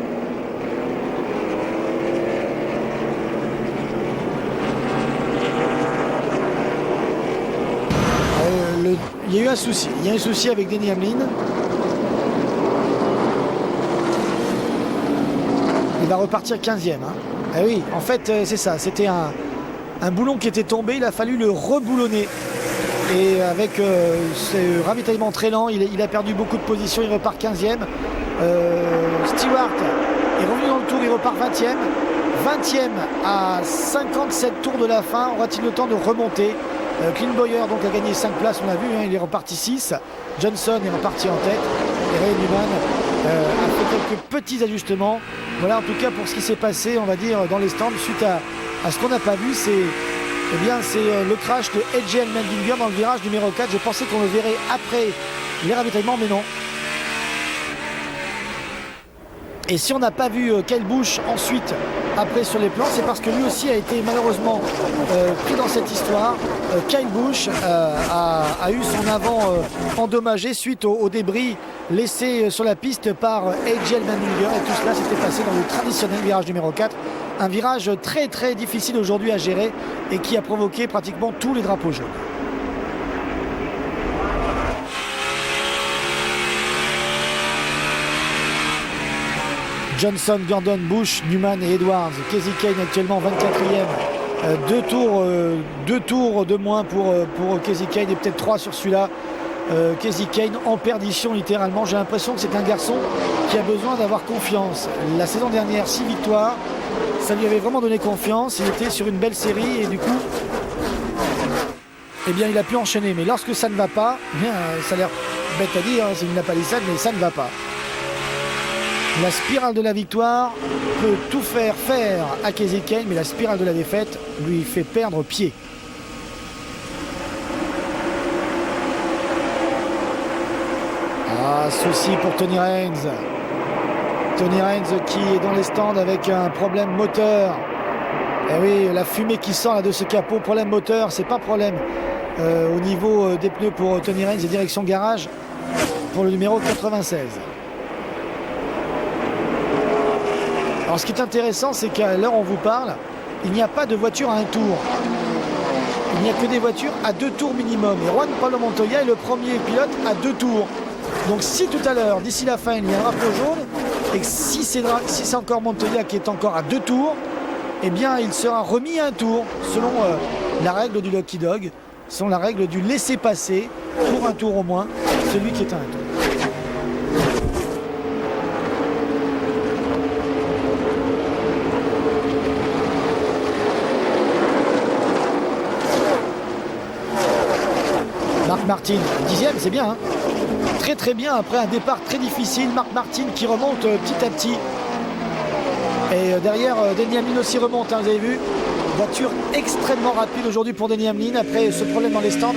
Il y a eu un souci. Il y a un souci avec Denny Hamlin. Il va repartir 15e. Ah oui, en fait, c'est ça. C'était un boulon qui était tombé. Il a fallu le reboulonner. Et avec ce ravitaillement très lent, il a perdu beaucoup de positions. Il repart 15e. Stewart est revenu dans le tour. Il repart 20e. 20e à 57 tours de la fin. Aura-t-il le temps de remonter? Clint Bowyer donc a gagné 5 places, on l'a vu, il est reparti 6. Johnson est reparti en tête. Et Ray Newman a fait quelques petits ajustements. Voilà en tout cas pour ce qui s'est passé, on va dire, dans les stands suite à ce qu'on n'a pas vu. C'est le crash de AJ Allmendinger dans le virage numéro 4. Je pensais qu'on le verrait après les ravitaillements, mais non. Et si on n'a pas vu Kyle Busch ensuite, après sur les plans, c'est parce que lui aussi a été malheureusement pris dans cette histoire. Kyle Busch a eu son avant endommagé suite au débris laissé sur la piste par AJ Allmendinger. Et tout cela s'était passé dans le traditionnel virage numéro 4. Un virage très très difficile aujourd'hui à gérer et qui a provoqué pratiquement tous les drapeaux jaunes. Johnson, Gordon, Busch, Newman et Edwards. Kasey Kahne actuellement 24e. Deux tours de moins pour Kasey Kahne et peut-être 3 sur celui-là. Kasey Kahne en perdition littéralement. J'ai l'impression que c'est un garçon qui a besoin d'avoir confiance. La saison dernière, 6 victoires. Ça lui avait vraiment donné confiance. Il était sur une belle série et du coup, eh bien, il a pu enchaîner. Mais lorsque ça ne va pas, eh bien, ça a l'air bête à dire, c'est une palissade, mais ça ne va pas. La spirale de la victoire peut tout faire à Kasey Kahne, mais la spirale de la défaite lui fait perdre pied. Ah, souci pour Tony Raines. Tony Raines qui est dans les stands avec un problème moteur. Et oui, la fumée qui sort là de ce capot, problème moteur, c'est pas problème au niveau des pneus pour Tony Raines et direction garage pour le numéro 96. Alors ce qui est intéressant, c'est qu'à l'heure où on vous parle, il n'y a pas de voiture à un tour. Il n'y a que des voitures à 2 tours minimum. Et Juan Pablo Montoya est le premier pilote à 2 tours. Donc si tout à l'heure, d'ici la fin, il y a un drapeau jaune, et que si c'est encore Montoya qui est encore à 2 tours, eh bien il sera remis à un tour, selon la règle du Lucky Dog, selon la règle du laisser-passer, pour un tour au moins, celui qui est à un tour. Marc Martin, 10e, c'est bien. Hein, très très bien après un départ très difficile. Marc Martin qui remonte petit à petit. Et derrière, Denny Hamlin aussi remonte, hein, vous avez vu. Voiture extrêmement rapide aujourd'hui pour Denny Hamlin. Après ce problème dans les stands,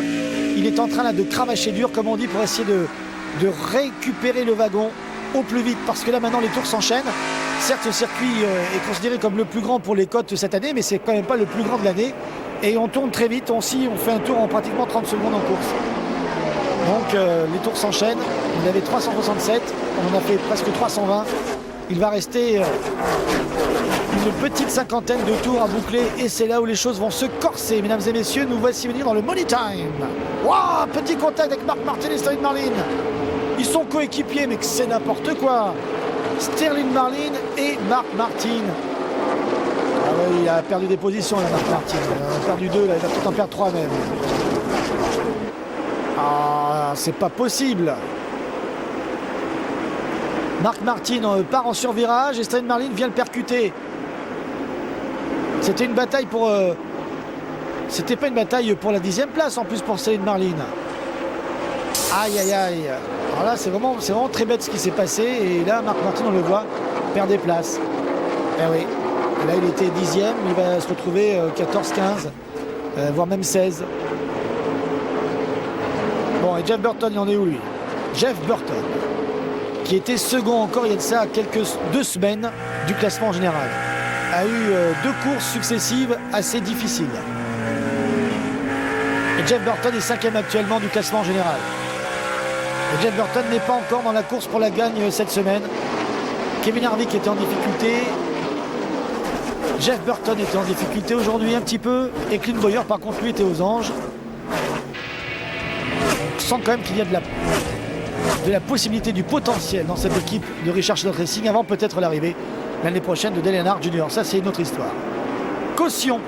il est en train là, de cravacher dur, comme on dit, pour essayer de récupérer le wagon au plus vite. Parce que là maintenant les tours s'enchaînent. Certes, ce circuit est considéré comme le plus grand pour les côtes cette année, mais c'est quand même pas le plus grand de l'année. Et on tourne très vite, on fait un tour en pratiquement 30 secondes en course. Donc les tours s'enchaînent. Il avait 367, on en a fait presque 320. Il va rester une petite cinquantaine de tours à boucler et c'est là où les choses vont se corser. Mesdames et messieurs, nous voici venir dans le Money Time. Waouh, petit contact avec Marc Martin et Sterling Marlin. Ils sont coéquipiers, mais c'est n'importe quoi. Sterling Marlin et Marc Martin. Ah oui, il a perdu des positions là, Marc Martin. Il en a perdu 2, là, il va peut-être en perdre 3 même. Ah, c'est pas possible. Marc Martin part en survirage et Sterling Marlin vient le percuter. C'était une bataille pour... C'était pas une bataille pour la 10e place en plus pour Sterling Marlin. Aïe aïe aïe. Alors là c'est vraiment très bête ce qui s'est passé. Et là Marc Martin, on le voit, perd des places. Eh oui. Là il était 10e, il va se retrouver 14-15, voire même 16. Bon, et Jeff Burton, il en est où lui? Jeff Burton, qui était second encore il y a de ça quelques 2 semaines du classement général, a eu 2 courses successives assez difficiles. Et Jeff Burton est 5e actuellement du classement général. Et Jeff Burton n'est pas encore dans la course pour la gagne cette semaine. Kevin Harvick était en difficulté. Jeff Burton était en difficulté aujourd'hui un petit peu. Et Clint Bowyer par contre lui était aux anges. On sent quand même qu'il y a de la possibilité, du potentiel dans cette équipe de Richard Childress Racing avant peut-être l'arrivée l'année prochaine de Dale Earnhardt Jr. Ça c'est une autre histoire. Caution.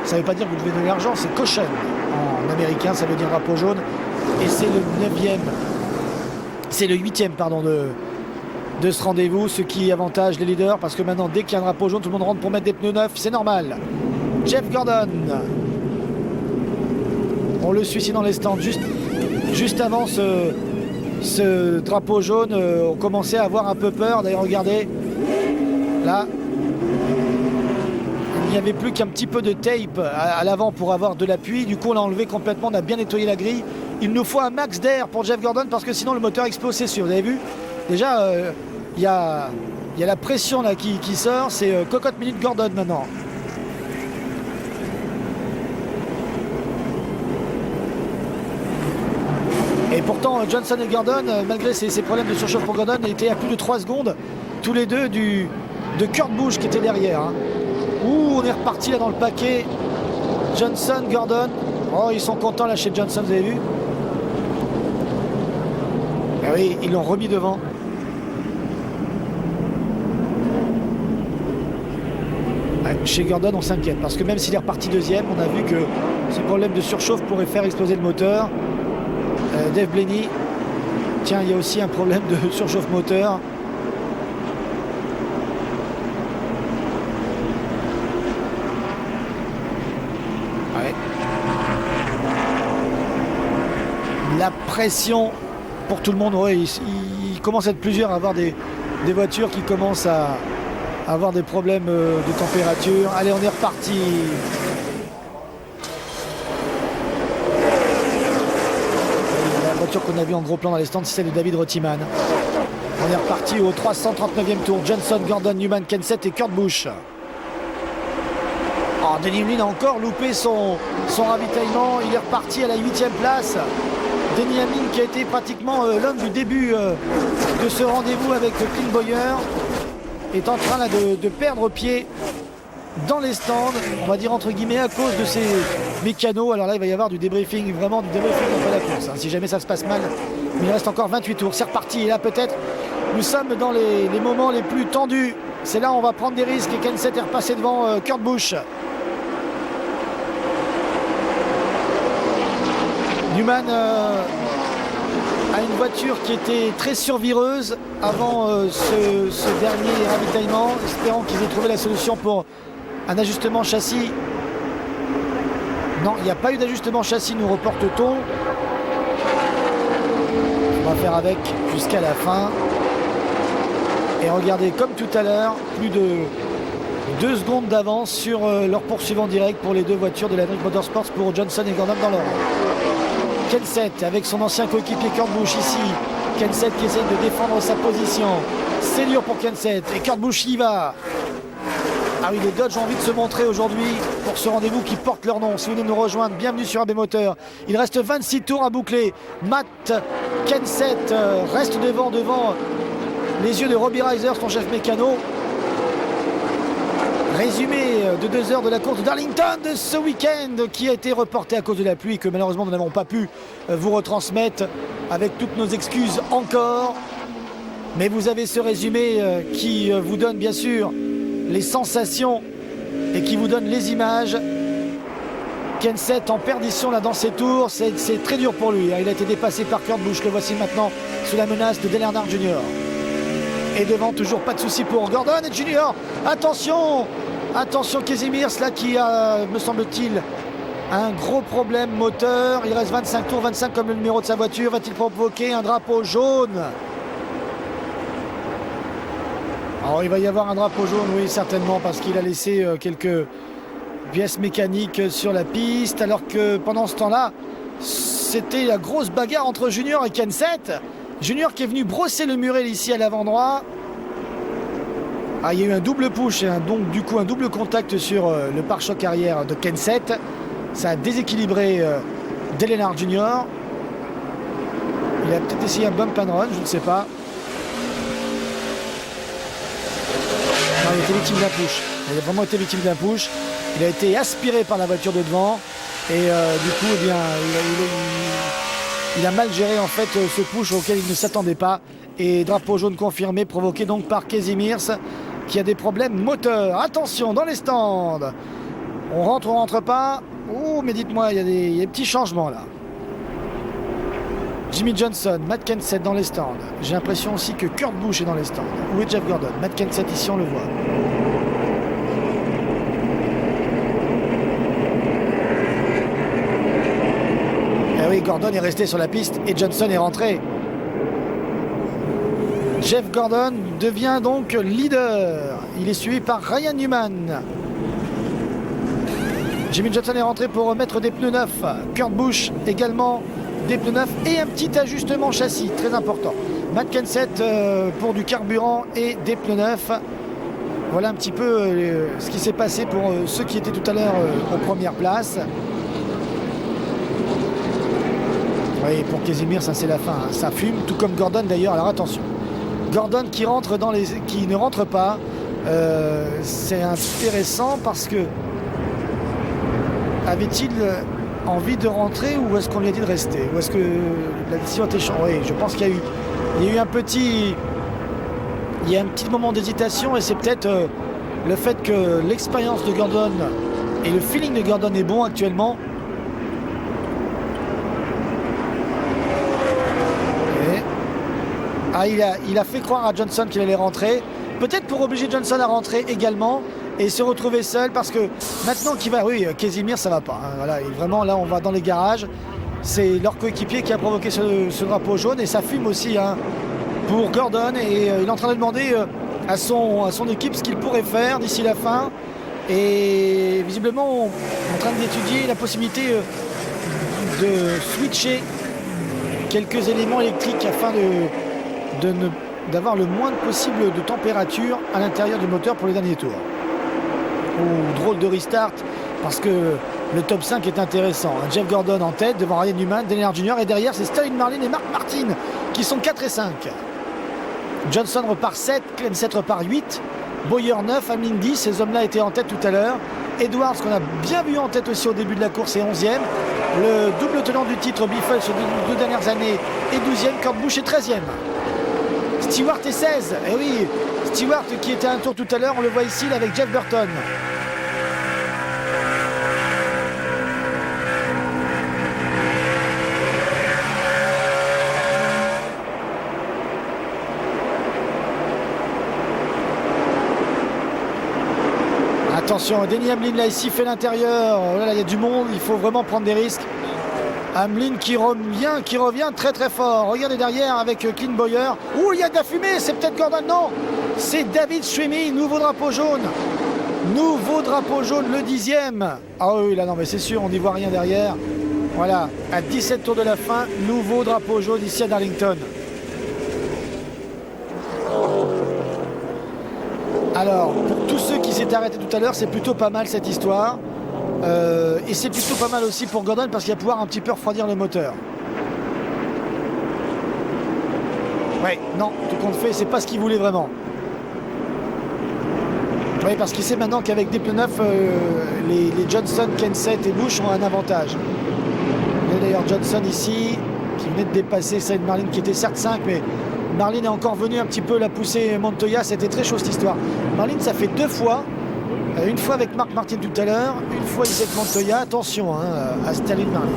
Ça ne veut pas dire que vous devez donner l'argent, c'est caution. En américain ça veut dire drapeau jaune. Et c'est le 9e. C'est le 8e pardon de ce rendez-vous, ce qui avantage les leaders parce que maintenant dès qu'il y a un drapeau jaune tout le monde rentre pour mettre des pneus neufs, c'est normal. Jeff Gordon, on le suit ici dans les stands juste avant ce drapeau jaune, on commençait à avoir un peu peur. D'ailleurs regardez là, il n'y avait plus qu'un petit peu de tape à l'avant pour avoir de l'appui, du coup on l'a enlevé complètement, on a bien nettoyé la grille. Il nous faut un max d'air pour Jeff Gordon parce que sinon le moteur explose, c'est sûr. Vous avez vu déjà il y a Il y a la pression là qui sort. C'est cocotte minute Gordon maintenant. Et pourtant Johnson et Gordon, malgré ces problèmes de surchauffe pour Gordon, étaient à plus de 3 secondes tous les deux de Kurt Busch qui était derrière. Hein. Ouh, on est reparti là dans le paquet. Johnson, Gordon. Oh, ils sont contents là chez Johnson, vous avez vu? Ah oui, ils l'ont remis devant. Chez Gordon, on s'inquiète parce que même s'il est reparti deuxième, on a vu que ces problèmes de surchauffe pourraient faire exploser le moteur. Dave Blaney, tiens, il y a aussi un problème de surchauffe moteur. Ouais. La pression pour tout le monde, ouais, il commence à être plusieurs à avoir des voitures qui commencent à avoir des problèmes de température. Allez, on est reparti. La voiture qu'on a vue en gros plan dans les stands, c'est celle de David Rottiman. On est reparti au 339e tour. Johnson, Gordon, Newman, Kenseth et Kurt Busch. Oh, Denny Hamlin a encore loupé son ravitaillement. Il est reparti à la 8e place. Denny Hamlin qui a été pratiquement l'homme du début de ce rendez-vous avec Clint Bowyer est en train là, de perdre pied dans les stands, on va dire entre guillemets à cause de ces mécanos. Alors là il va y avoir du débriefing, vraiment du débriefing après la course, hein, si jamais ça se passe mal. Mais il reste encore 28 tours, c'est reparti. Et là peut-être nous sommes dans les moments les plus tendus. C'est là où on va prendre des risques et Kenseth est repassé devant Kurt Busch. Newman a une voiture qui était très survireuse avant ce dernier ravitaillement. Espérons qu'ils aient trouvé la solution pour un ajustement châssis. Non, il n'y a pas eu d'ajustement châssis, nous reporte-t-on. On va faire avec jusqu'à la fin. Et regardez, comme tout à l'heure, plus de 2 secondes d'avance sur leur poursuivant direct pour les deux voitures de la Hendrick Motorsports pour Johnson et Gordon dans l'ordre. Kenseth avec son ancien coéquipier Kurt Busch ici. Kenseth qui essaie de défendre sa position. C'est dur pour Kenseth et Kurt Busch y va. Ah oui, les Dodge ont envie de se montrer aujourd'hui pour ce rendez-vous qui porte leur nom. Si vous venez nous rejoindre, bienvenue sur AB Moteur. Il reste 26 tours à boucler. Matt Kenseth reste devant les yeux de Robbie Reiser, son chef mécano. Résumé de 2 heures de la course de Darlington de ce week-end qui a été reporté à cause de la pluie que malheureusement nous n'avons pas pu vous retransmettre avec toutes nos excuses encore. Mais vous avez ce résumé qui vous donne bien sûr les sensations et qui vous donne les images. Kenseth en perdition là dans ses tours, c'est très dur pour lui. Il a été dépassé par Kurt Busch, le voici maintenant sous la menace de Dale Earnhardt Jr. Et devant, toujours pas de souci pour Gordon et Junior. Attention Casey Mears là qui a, me semble-t-il, un gros problème moteur. Il reste 25 tours, 25 comme le numéro de sa voiture. Va-t-il provoquer un drapeau jaune? Alors il va y avoir un drapeau jaune, oui certainement, parce qu'il a laissé quelques pièces mécaniques sur la piste. Alors que pendant ce temps-là, c'était la grosse bagarre entre Junior et Kenseth. Junior qui est venu brosser le muret ici à l'avant droit. Ah, il y a eu un double push et donc du coup un double contact sur le pare-choc arrière de Kenseth. Ça a déséquilibré Dale Earnhardt Jr. Il a peut-être essayé un bump and run, je ne sais pas. Non, il a été victime d'un push. Il a vraiment été victime d'un push. Il a été aspiré par la voiture de devant. Et du coup, eh bien, il a mal géré en fait ce push auquel il ne s'attendait pas. Et drapeau jaune confirmé, provoqué donc par Casey Mears qui a des problèmes moteurs. Attention dans les stands. On rentre pas. Oh, mais dites-moi, il y a des petits changements là. Jimmy Johnson, Matt Kenseth dans les stands. J'ai l'impression aussi que Kurt Busch est dans les stands. Où est Jeff Gordon? Matt Kenseth ici, on le voit. Eh oui, Gordon est resté sur la piste et Johnson est rentré. Jeff Gordon devient donc leader. Il est suivi par Ryan Newman. Jimmy Johnson est rentré pour mettre des pneus neufs. Kurt Busch également des pneus neufs et un petit ajustement châssis, très important. Matt Kenseth pour du carburant et des pneus neufs. Voilà un petit peu ce qui s'est passé pour ceux qui étaient tout à l'heure aux premières places. Oui, pour Casimir, ça c'est la fin, hein. Ça fume, tout comme Gordon d'ailleurs. Alors attention, Gordon qui ne rentre pas. C'est intéressant parce que avait-il envie de rentrer ou est-ce qu'on lui a dit de rester? Ou est-ce que la décision a été changée? Oui, je pense qu'il y a eu un petit moment d'hésitation et c'est peut-être le fait que l'expérience de Gordon et le feeling de Gordon est bon actuellement. Il a fait croire à Johnson qu'il allait rentrer. Peut-être pour obliger Johnson à rentrer également et se retrouver seul parce que maintenant qu'il va... Oui, Casimir, ça va pas. Hein, voilà, et vraiment, là, on va dans les garages. C'est leur coéquipier qui a provoqué ce drapeau jaune et ça fume aussi hein, pour Gordon. Et il est en train de demander à son équipe ce qu'il pourrait faire d'ici la fin. Et visiblement, on est en train d'étudier la possibilité de switcher quelques éléments électriques afin d'avoir le moins possible de température à l'intérieur du moteur pour les derniers tours. Oh, drôle de restart parce que le top 5 est intéressant. Jeff Gordon en tête devant Ryan Newman, Dale Earnhardt Jr. et derrière c'est Sterling Marlin et Mark Martin qui sont 4 et 5. Johnson repart 7, Kenseth repart 8, Bowyer 9, Hamlin 10, ces hommes-là étaient en tête tout à l'heure. Edwards qu'on a bien vu en tête aussi au début de la course est 11e. Le double tenant du titre Biffle sur les 2 dernières années est 12e, Kurt Busch est 13e. Stewart est 16, et oui, Stewart qui était à un tour tout à l'heure, on le voit ici là, avec Jeff Burton. Attention, Denny Hamlin là ici fait l'intérieur, là il y a du monde, il faut vraiment prendre des risques. Hamlin qui revient très très fort. Regardez derrière avec Clint Bowyer. Ouh, il y a de la fumée, c'est peut-être Gordon, non. C'est David Schwimmy, nouveau drapeau jaune. Nouveau drapeau jaune, le 10e. Ah oui, là non, mais c'est sûr, on n'y voit rien derrière. Voilà, à 17 tours de la fin, nouveau drapeau jaune ici à Darlington. Alors, pour tous ceux qui s'étaient arrêtés tout à l'heure, c'est plutôt pas mal cette histoire. Et c'est plutôt pas mal aussi pour Gordon parce qu'il va pouvoir un petit peu refroidir le moteur. Ouais, non, tout compte fait, c'est pas ce qu'il voulait vraiment. Oui, parce qu'il sait maintenant qu'avec des pneus neufs, les Johnson, Kenseth et Busch ont un avantage. Il y a d'ailleurs Johnson ici, qui venait de dépasser Sterling Marlin, qui était certes 5, mais Marlin est encore venu un petit peu la pousser Montoya. C'était très chaud cette histoire. Marlin, ça fait 2 fois. Une fois avec Mark Martin tout à l'heure, une fois ici avec Montoya. Attention hein, à Sterling Marlin.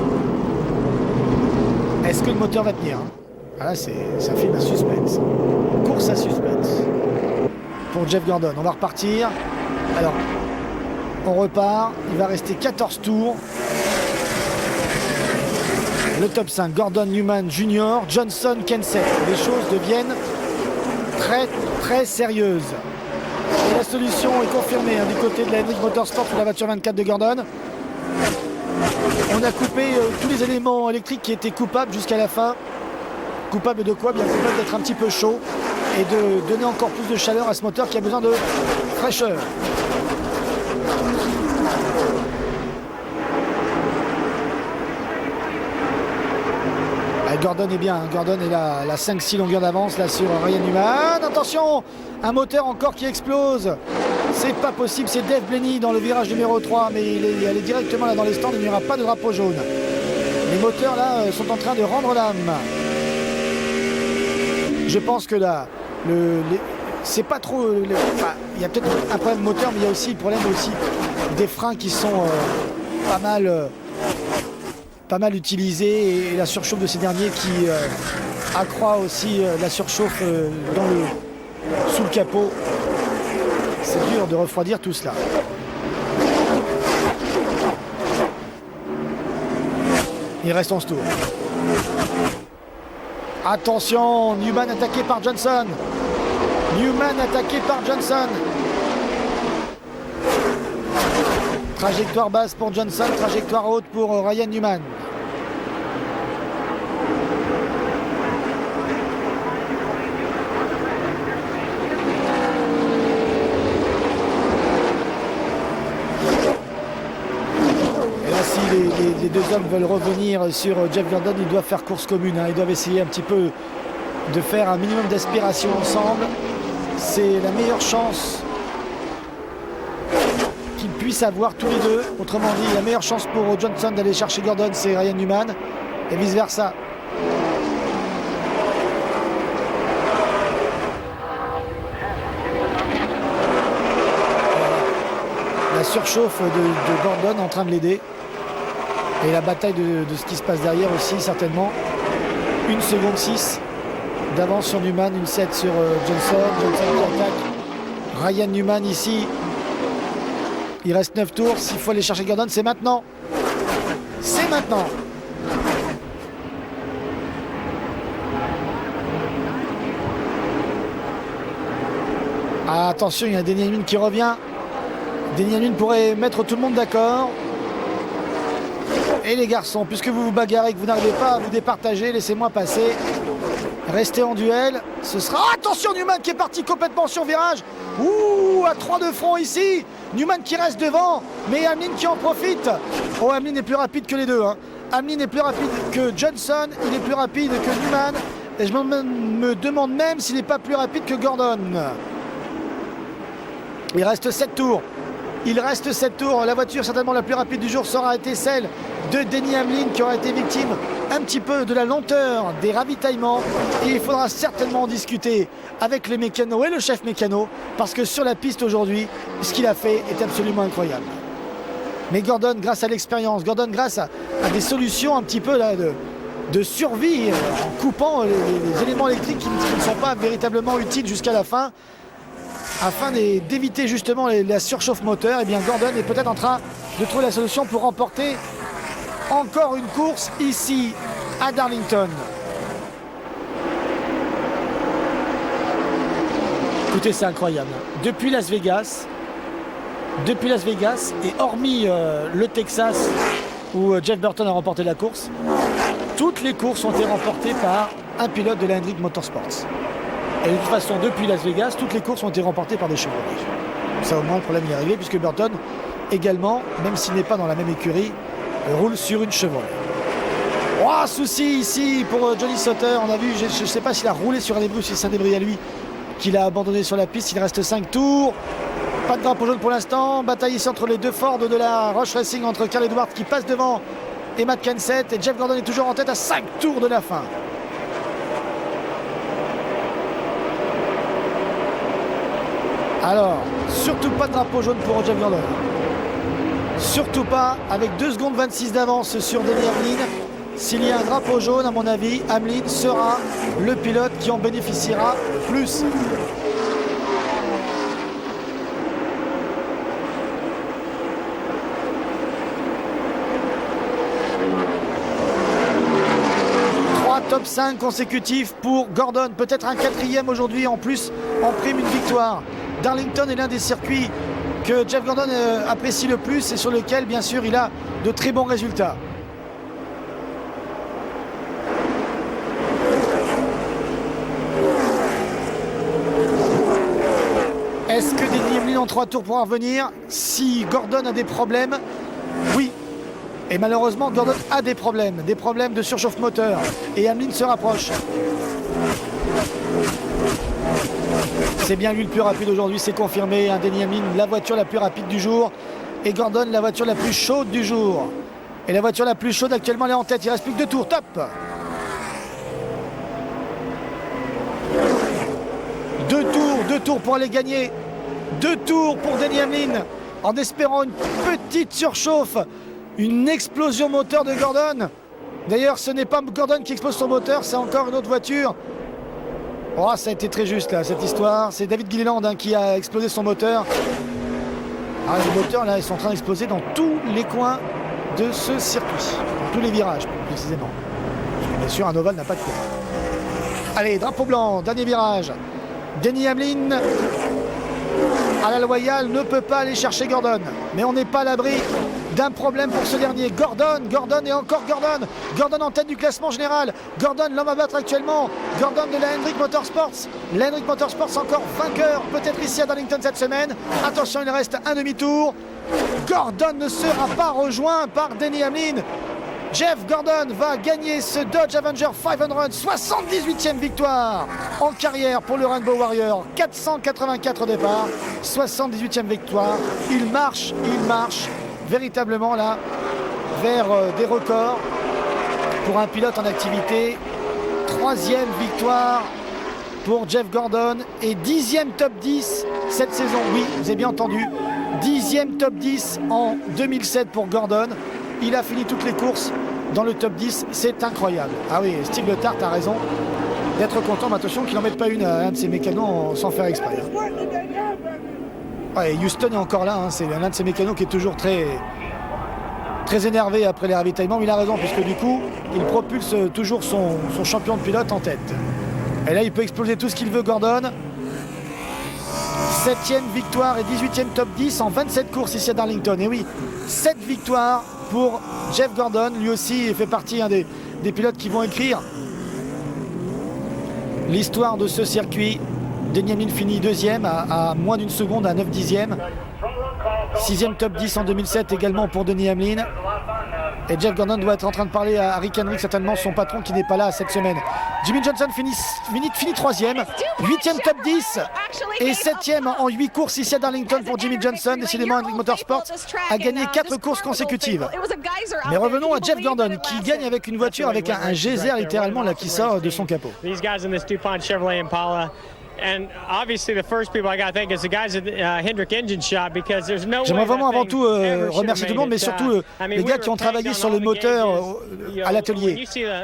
Est-ce que le moteur va tenir hein? Ah là, ça filme à suspense. Course à suspense. Pour Jeff Gordon, on va repartir. Alors, on repart. Il va rester 14 tours. Le top 5, Gordon, Newman, Junior, Johnson, Kenseth. Les choses deviennent très très sérieuses. Et la solution est confirmée hein, du côté de la Hendrick Motorsport sur la voiture 24 de Gordon. On a coupé tous les éléments électriques qui étaient coupables jusqu'à la fin. Coupable de quoi? Bien coupable d'être un petit peu chaud et de donner encore plus de chaleur à ce moteur qui a besoin de fraîcheur. Gordon est bien, hein. Gordon est là, la 5-6 longueurs d'avance là sur Ryan Newman. Attention, un moteur encore qui explose. C'est pas possible, c'est Dave Blaney dans le virage numéro 3, mais il est allé directement là dans les stands, il n'y aura pas de drapeau jaune. Les moteurs là sont en train de rendre l'âme. Je pense que là, c'est pas trop... il y a peut-être un problème moteur, mais il y a aussi le problème aussi des freins qui sont pas mal utilisés et la surchauffe de ces derniers qui accroît aussi la surchauffe sous le capot. C'est dur de refroidir tout cela. Il reste 11 tours. Attention, Newman attaqué par Johnson. Newman attaqué par Johnson. Trajectoire basse pour Johnson, trajectoire haute pour Ryan Newman. Darlington veulent revenir sur Jeff Gordon, ils doivent faire course commune. Ils doivent essayer un petit peu de faire un minimum d'aspiration ensemble. C'est la meilleure chance qu'ils puissent avoir tous les deux. Autrement dit, la meilleure chance pour Johnson d'aller chercher Gordon, c'est Ryan Newman, et vice-versa. La surchauffe de Gordon en train de l'aider. Et la bataille de ce qui se passe derrière aussi, certainement. 1 seconde 6 d'avance sur Newman, 1,7 sur Johnson. Johnson qui attaque. Ryan Newman ici. Il reste 9 tours. S'il faut aller chercher Gordon, c'est maintenant. C'est maintenant. Ah, attention, il y a Denny Hamlin qui revient. Denny Hamlin pourrait mettre tout le monde d'accord. Et les garçons, puisque vous vous bagarrez, que vous n'arrivez pas à vous départager, laissez-moi passer. Restez en duel. Ce sera... Oh, attention, Newman qui est parti complètement sur virage. Ouh, à 3 de front ici. Newman qui reste devant, mais Hamlin qui en profite. Oh, Hamlin est plus rapide que les deux. Hamlin est plus rapide que Johnson. Il est plus rapide que Newman. Et je me demande même s'il n'est pas plus rapide que Gordon. Il reste 7 tours. Il reste 7 tours. La voiture certainement la plus rapide du jour sera été celle de Denny Hamlin qui aura été victime un petit peu de la lenteur des ravitaillements. Et il faudra certainement en discuter avec les mécanos et le chef mécano parce que sur la piste aujourd'hui, ce qu'il a fait est absolument incroyable. Mais Gordon, grâce à l'expérience, Gordon, grâce à des solutions un petit peu là, de survie en coupant les éléments électriques qui ne sont pas véritablement utiles jusqu'à la fin, afin d'éviter justement la surchauffe moteur, et bien Gordon est peut-être en train de trouver la solution pour remporter encore une course ici à Darlington. Écoutez, c'est incroyable. Depuis Las Vegas, et hormis le Texas où Jeff Burton a remporté la course, toutes les courses ont été remportées par un pilote de la Hendrick Motorsports. Et de toute façon, depuis Las Vegas, toutes les courses ont été remportées par des Chevrolet. Ça, au moins, le problème est arrivé, puisque Burton, également, même s'il n'est pas dans la même écurie, roule sur une Chevrolet. Oh, souci ici pour Johnny Sauter. On a vu, je ne sais pas s'il a roulé sur un débris ou si c'est un débris à lui qu'il a abandonné sur la piste. Il reste 5 tours. Pas de drapeau jaune pour l'instant. Bataille ici entre les deux Ford de la Rush Racing, entre Carl Edwards qui passe devant et Matt Kenseth. Et Jeff Gordon est toujours en tête à 5 tours de la fin. Alors, surtout pas de drapeau jaune pour Jeff Gordon. Surtout pas, avec 2 secondes 26 d'avance sur Denny Hamlin. S'il y a un drapeau jaune, à mon avis, Hamlin sera le pilote qui en bénéficiera plus. Top 5 consécutifs pour Gordon, peut-être un 4e aujourd'hui en plus, en prime une victoire. Darlington est l'un des circuits que Jeff Gordon apprécie le plus et sur lequel bien sûr il a de très bons résultats. Est-ce que Denny Hamlin en 3 tours pourra revenir? Si Gordon a des problèmes, oui. Et malheureusement, Gordon a des problèmes de surchauffe moteur. Et Hamlin se rapproche. C'est bien lui le plus rapide aujourd'hui, c'est confirmé. Denny Hamlin, la voiture la plus rapide du jour. Et Gordon, la voiture la plus chaude du jour. Et la voiture la plus chaude actuellement, elle est en tête. Il reste plus que 2 tours, top. 2 tours pour aller gagner. 2 tours pour Denny Hamlin. En espérant une petite surchauffe. Une explosion moteur de Gordon. D'ailleurs, ce n'est pas Gordon qui explose son moteur, c'est encore une autre voiture. Oh, ça a été très juste là, cette histoire. C'est David Gilliland qui a explosé son moteur. Ah, les moteurs là, ils sont en train d'exploser dans tous les coins de ce circuit. Dans tous les virages, plus précisément. Bien sûr, un ovale n'a pas de courant. Allez, drapeau blanc, dernier virage. Denny Hamlin, à la loyale, ne peut pas aller chercher Gordon. Mais on n'est pas à l'abri d'un problème pour ce dernier. Gordon et encore Gordon. Gordon en tête du classement général. Gordon, l'homme à battre actuellement. Gordon de la Hendrick Motorsports. La Hendrick Motorsports encore vainqueur, peut-être ici à Darlington cette semaine. Attention, il reste un demi-tour. Gordon ne sera pas rejoint par Denny Hamlin. Jeff Gordon va gagner ce Dodge Avenger 500, 78e victoire en carrière pour le Rainbow Warrior, 484 au départ, 78e victoire. Il marche véritablement là vers des records pour un pilote en activité. 3e victoire pour Jeff Gordon et 10e top 10 cette saison. Oui, vous avez bien entendu, 10e top 10 en 2007 pour Gordon. Il a fini toutes les courses dans le top 10, c'est incroyable. Ah oui, Steve Letarte a raison d'être content, mais attention qu'il n'en mette pas une à un de ses mécanos sans faire exprès. Ouais, Houston est encore là, c'est l'un de ses mécanos qui est toujours très énervé après les ravitaillements, mais il a raison, puisque du coup, il propulse toujours son champion de pilote en tête. Et là, il peut exploser tout ce qu'il veut, Gordon. 7e victoire et 18e top 10 en 27 courses ici à Darlington. Et oui, 7 victoires pour Jeff Gordon. Lui aussi fait partie des pilotes qui vont écrire l'histoire de ce circuit. Denny Hamlin finit 2e à moins d'une seconde, à 9 dixièmes. 6e top 10 en 2007 également pour Denny Hamlin. Et Jeff Gordon doit être en train de parler à Rick Hendrick, certainement son patron qui n'est pas là cette semaine. Jimmy Johnson finit 3e, 8e top 10 et 7e en 8 courses ici à Darlington pour Jimmy Johnson. Décidément, Hendrick Motorsports a gagné 4 courses consécutives. Mais revenons à Jeff Gordon qui gagne avec une voiture avec un geyser littéralement là qui sort de son capot. And obviously the first people I got to thank is the guys at Hendrick Engine Shop because there's no way. J'aimerais vraiment avant tout remercier tout le monde, mais surtout les gars qui ont travaillé sur le moteur à l'atelier. Et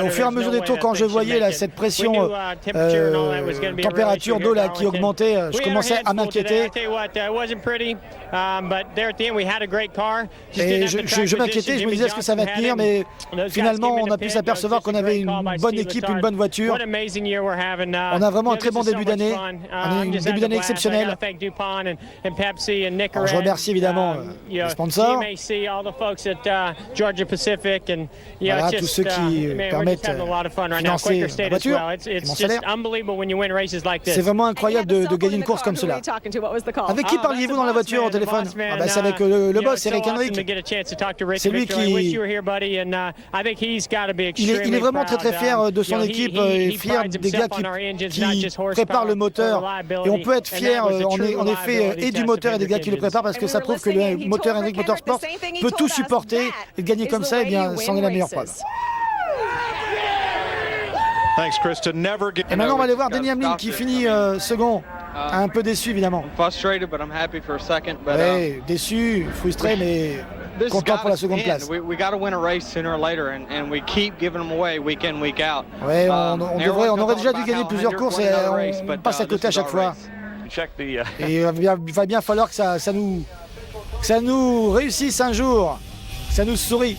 au fur et à mesure des tours, quand je voyais là, cette pression, température d'eau là qui augmentait, je commençais à m'inquiéter. Et je m'inquiétais, je me disais est-ce que ça va tenir, mais finalement on a pu s'apercevoir qu'on avait une bonne équipe, une bonne voiture. On a vraiment un très bon début d'année, un début d'année exceptionnel. Alors, je remercie évidemment les sponsors, voilà, tous ceux qui permettent de financer la voiture et mon salaire. C'est vraiment incroyable de gagner une course comme cela. Avec qui parliez-vous dans la voiture au téléphone? C'est avec le boss, Eric Hendrick. C'est lui qui... Il est vraiment très fier de son équipe et fier des gars qui préparent le moteur. Et on peut être fier en effet et du moteur et des gars qui le préparent parce que ça prouve que le moteur Hendrick Motorsport peut tout supporter et gagner comme ça, et bien c'en est la meilleure preuve. Et maintenant on va aller voir Denny Hamlin qui finit second. Un peu déçu évidemment. Ouais, déçu, frustré, mais content pour la seconde place. Ouais, on aurait déjà dû gagner plusieurs courses et on passe à côté à chaque fois. Et il va bien falloir que ça nous réussisse un jour, que ça nous sourie.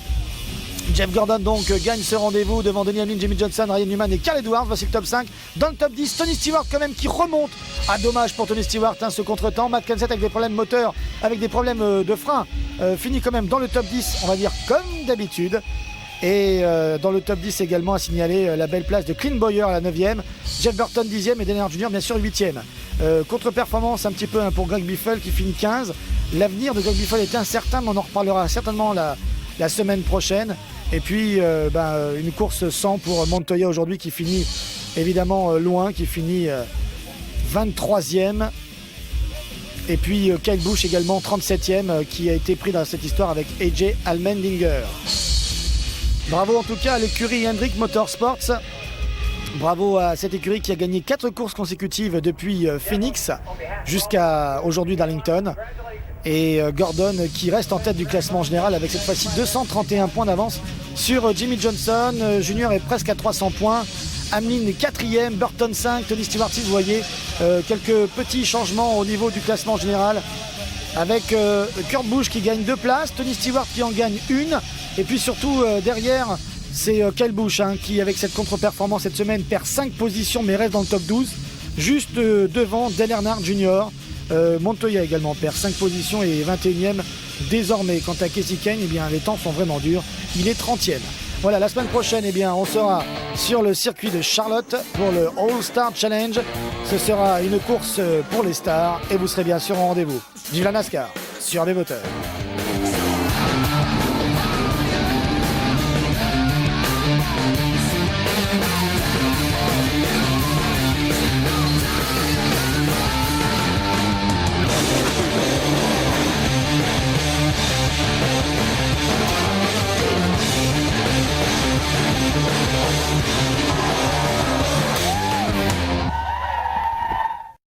Jeff Gordon donc gagne ce rendez-vous devant Denny Hamlin, Jimmy Johnson, Ryan Newman et Carl Edwards. Voici le top 5. Dans le top 10, Tony Stewart quand même qui remonte. Ah, dommage pour Tony Stewart, ce contretemps. Matt Kenseth avec des problèmes moteurs, avec des problèmes de frein, finit quand même dans le top 10, on va dire comme d'habitude. Et dans le top 10 également à signaler la belle place de Clint Bowyer à la 9e, Jeff Burton 10e et Dale Earnhardt Jr. bien sûr 8e. Contre-performance un petit peu pour Greg Biffle qui finit 15. L'avenir de Greg Biffle est incertain, mais on en reparlera certainement la semaine prochaine. Et puis une course 100 pour Montoya aujourd'hui qui finit évidemment loin, qui finit 23e. Et puis Kyle Busch également 37e qui a été pris dans cette histoire avec AJ Allmendinger. Bravo en tout cas à l'écurie Hendrick Motorsports. Bravo à cette écurie qui a gagné 4 courses consécutives depuis Phoenix jusqu'à aujourd'hui Darlington. Et Gordon qui reste en tête du classement général avec cette fois-ci 231 points d'avance sur Jimmy Johnson. Junior est presque à 300 points. Hamlin est 4e, Burton 5, Tony Stewart 6. Vous voyez quelques petits changements au niveau du classement général avec Kurt Busch qui gagne 2 places, Tony Stewart qui en gagne 1. Et puis surtout derrière c'est Kyle Busch qui avec cette contre-performance cette semaine perd 5 positions mais reste dans le top 12. Juste devant Dale Earnhardt Jr. Montoya également perd 5 positions et est 21e désormais. Quant à Kasey Kahne, eh bien, les temps sont vraiment durs. Il est 30e. Voilà, la semaine prochaine, eh bien, on sera sur le circuit de Charlotte pour le All-Star Challenge. Ce sera une course pour les stars et vous serez bien sûr en rendez-vous. Vive la NASCAR sur les moteurs.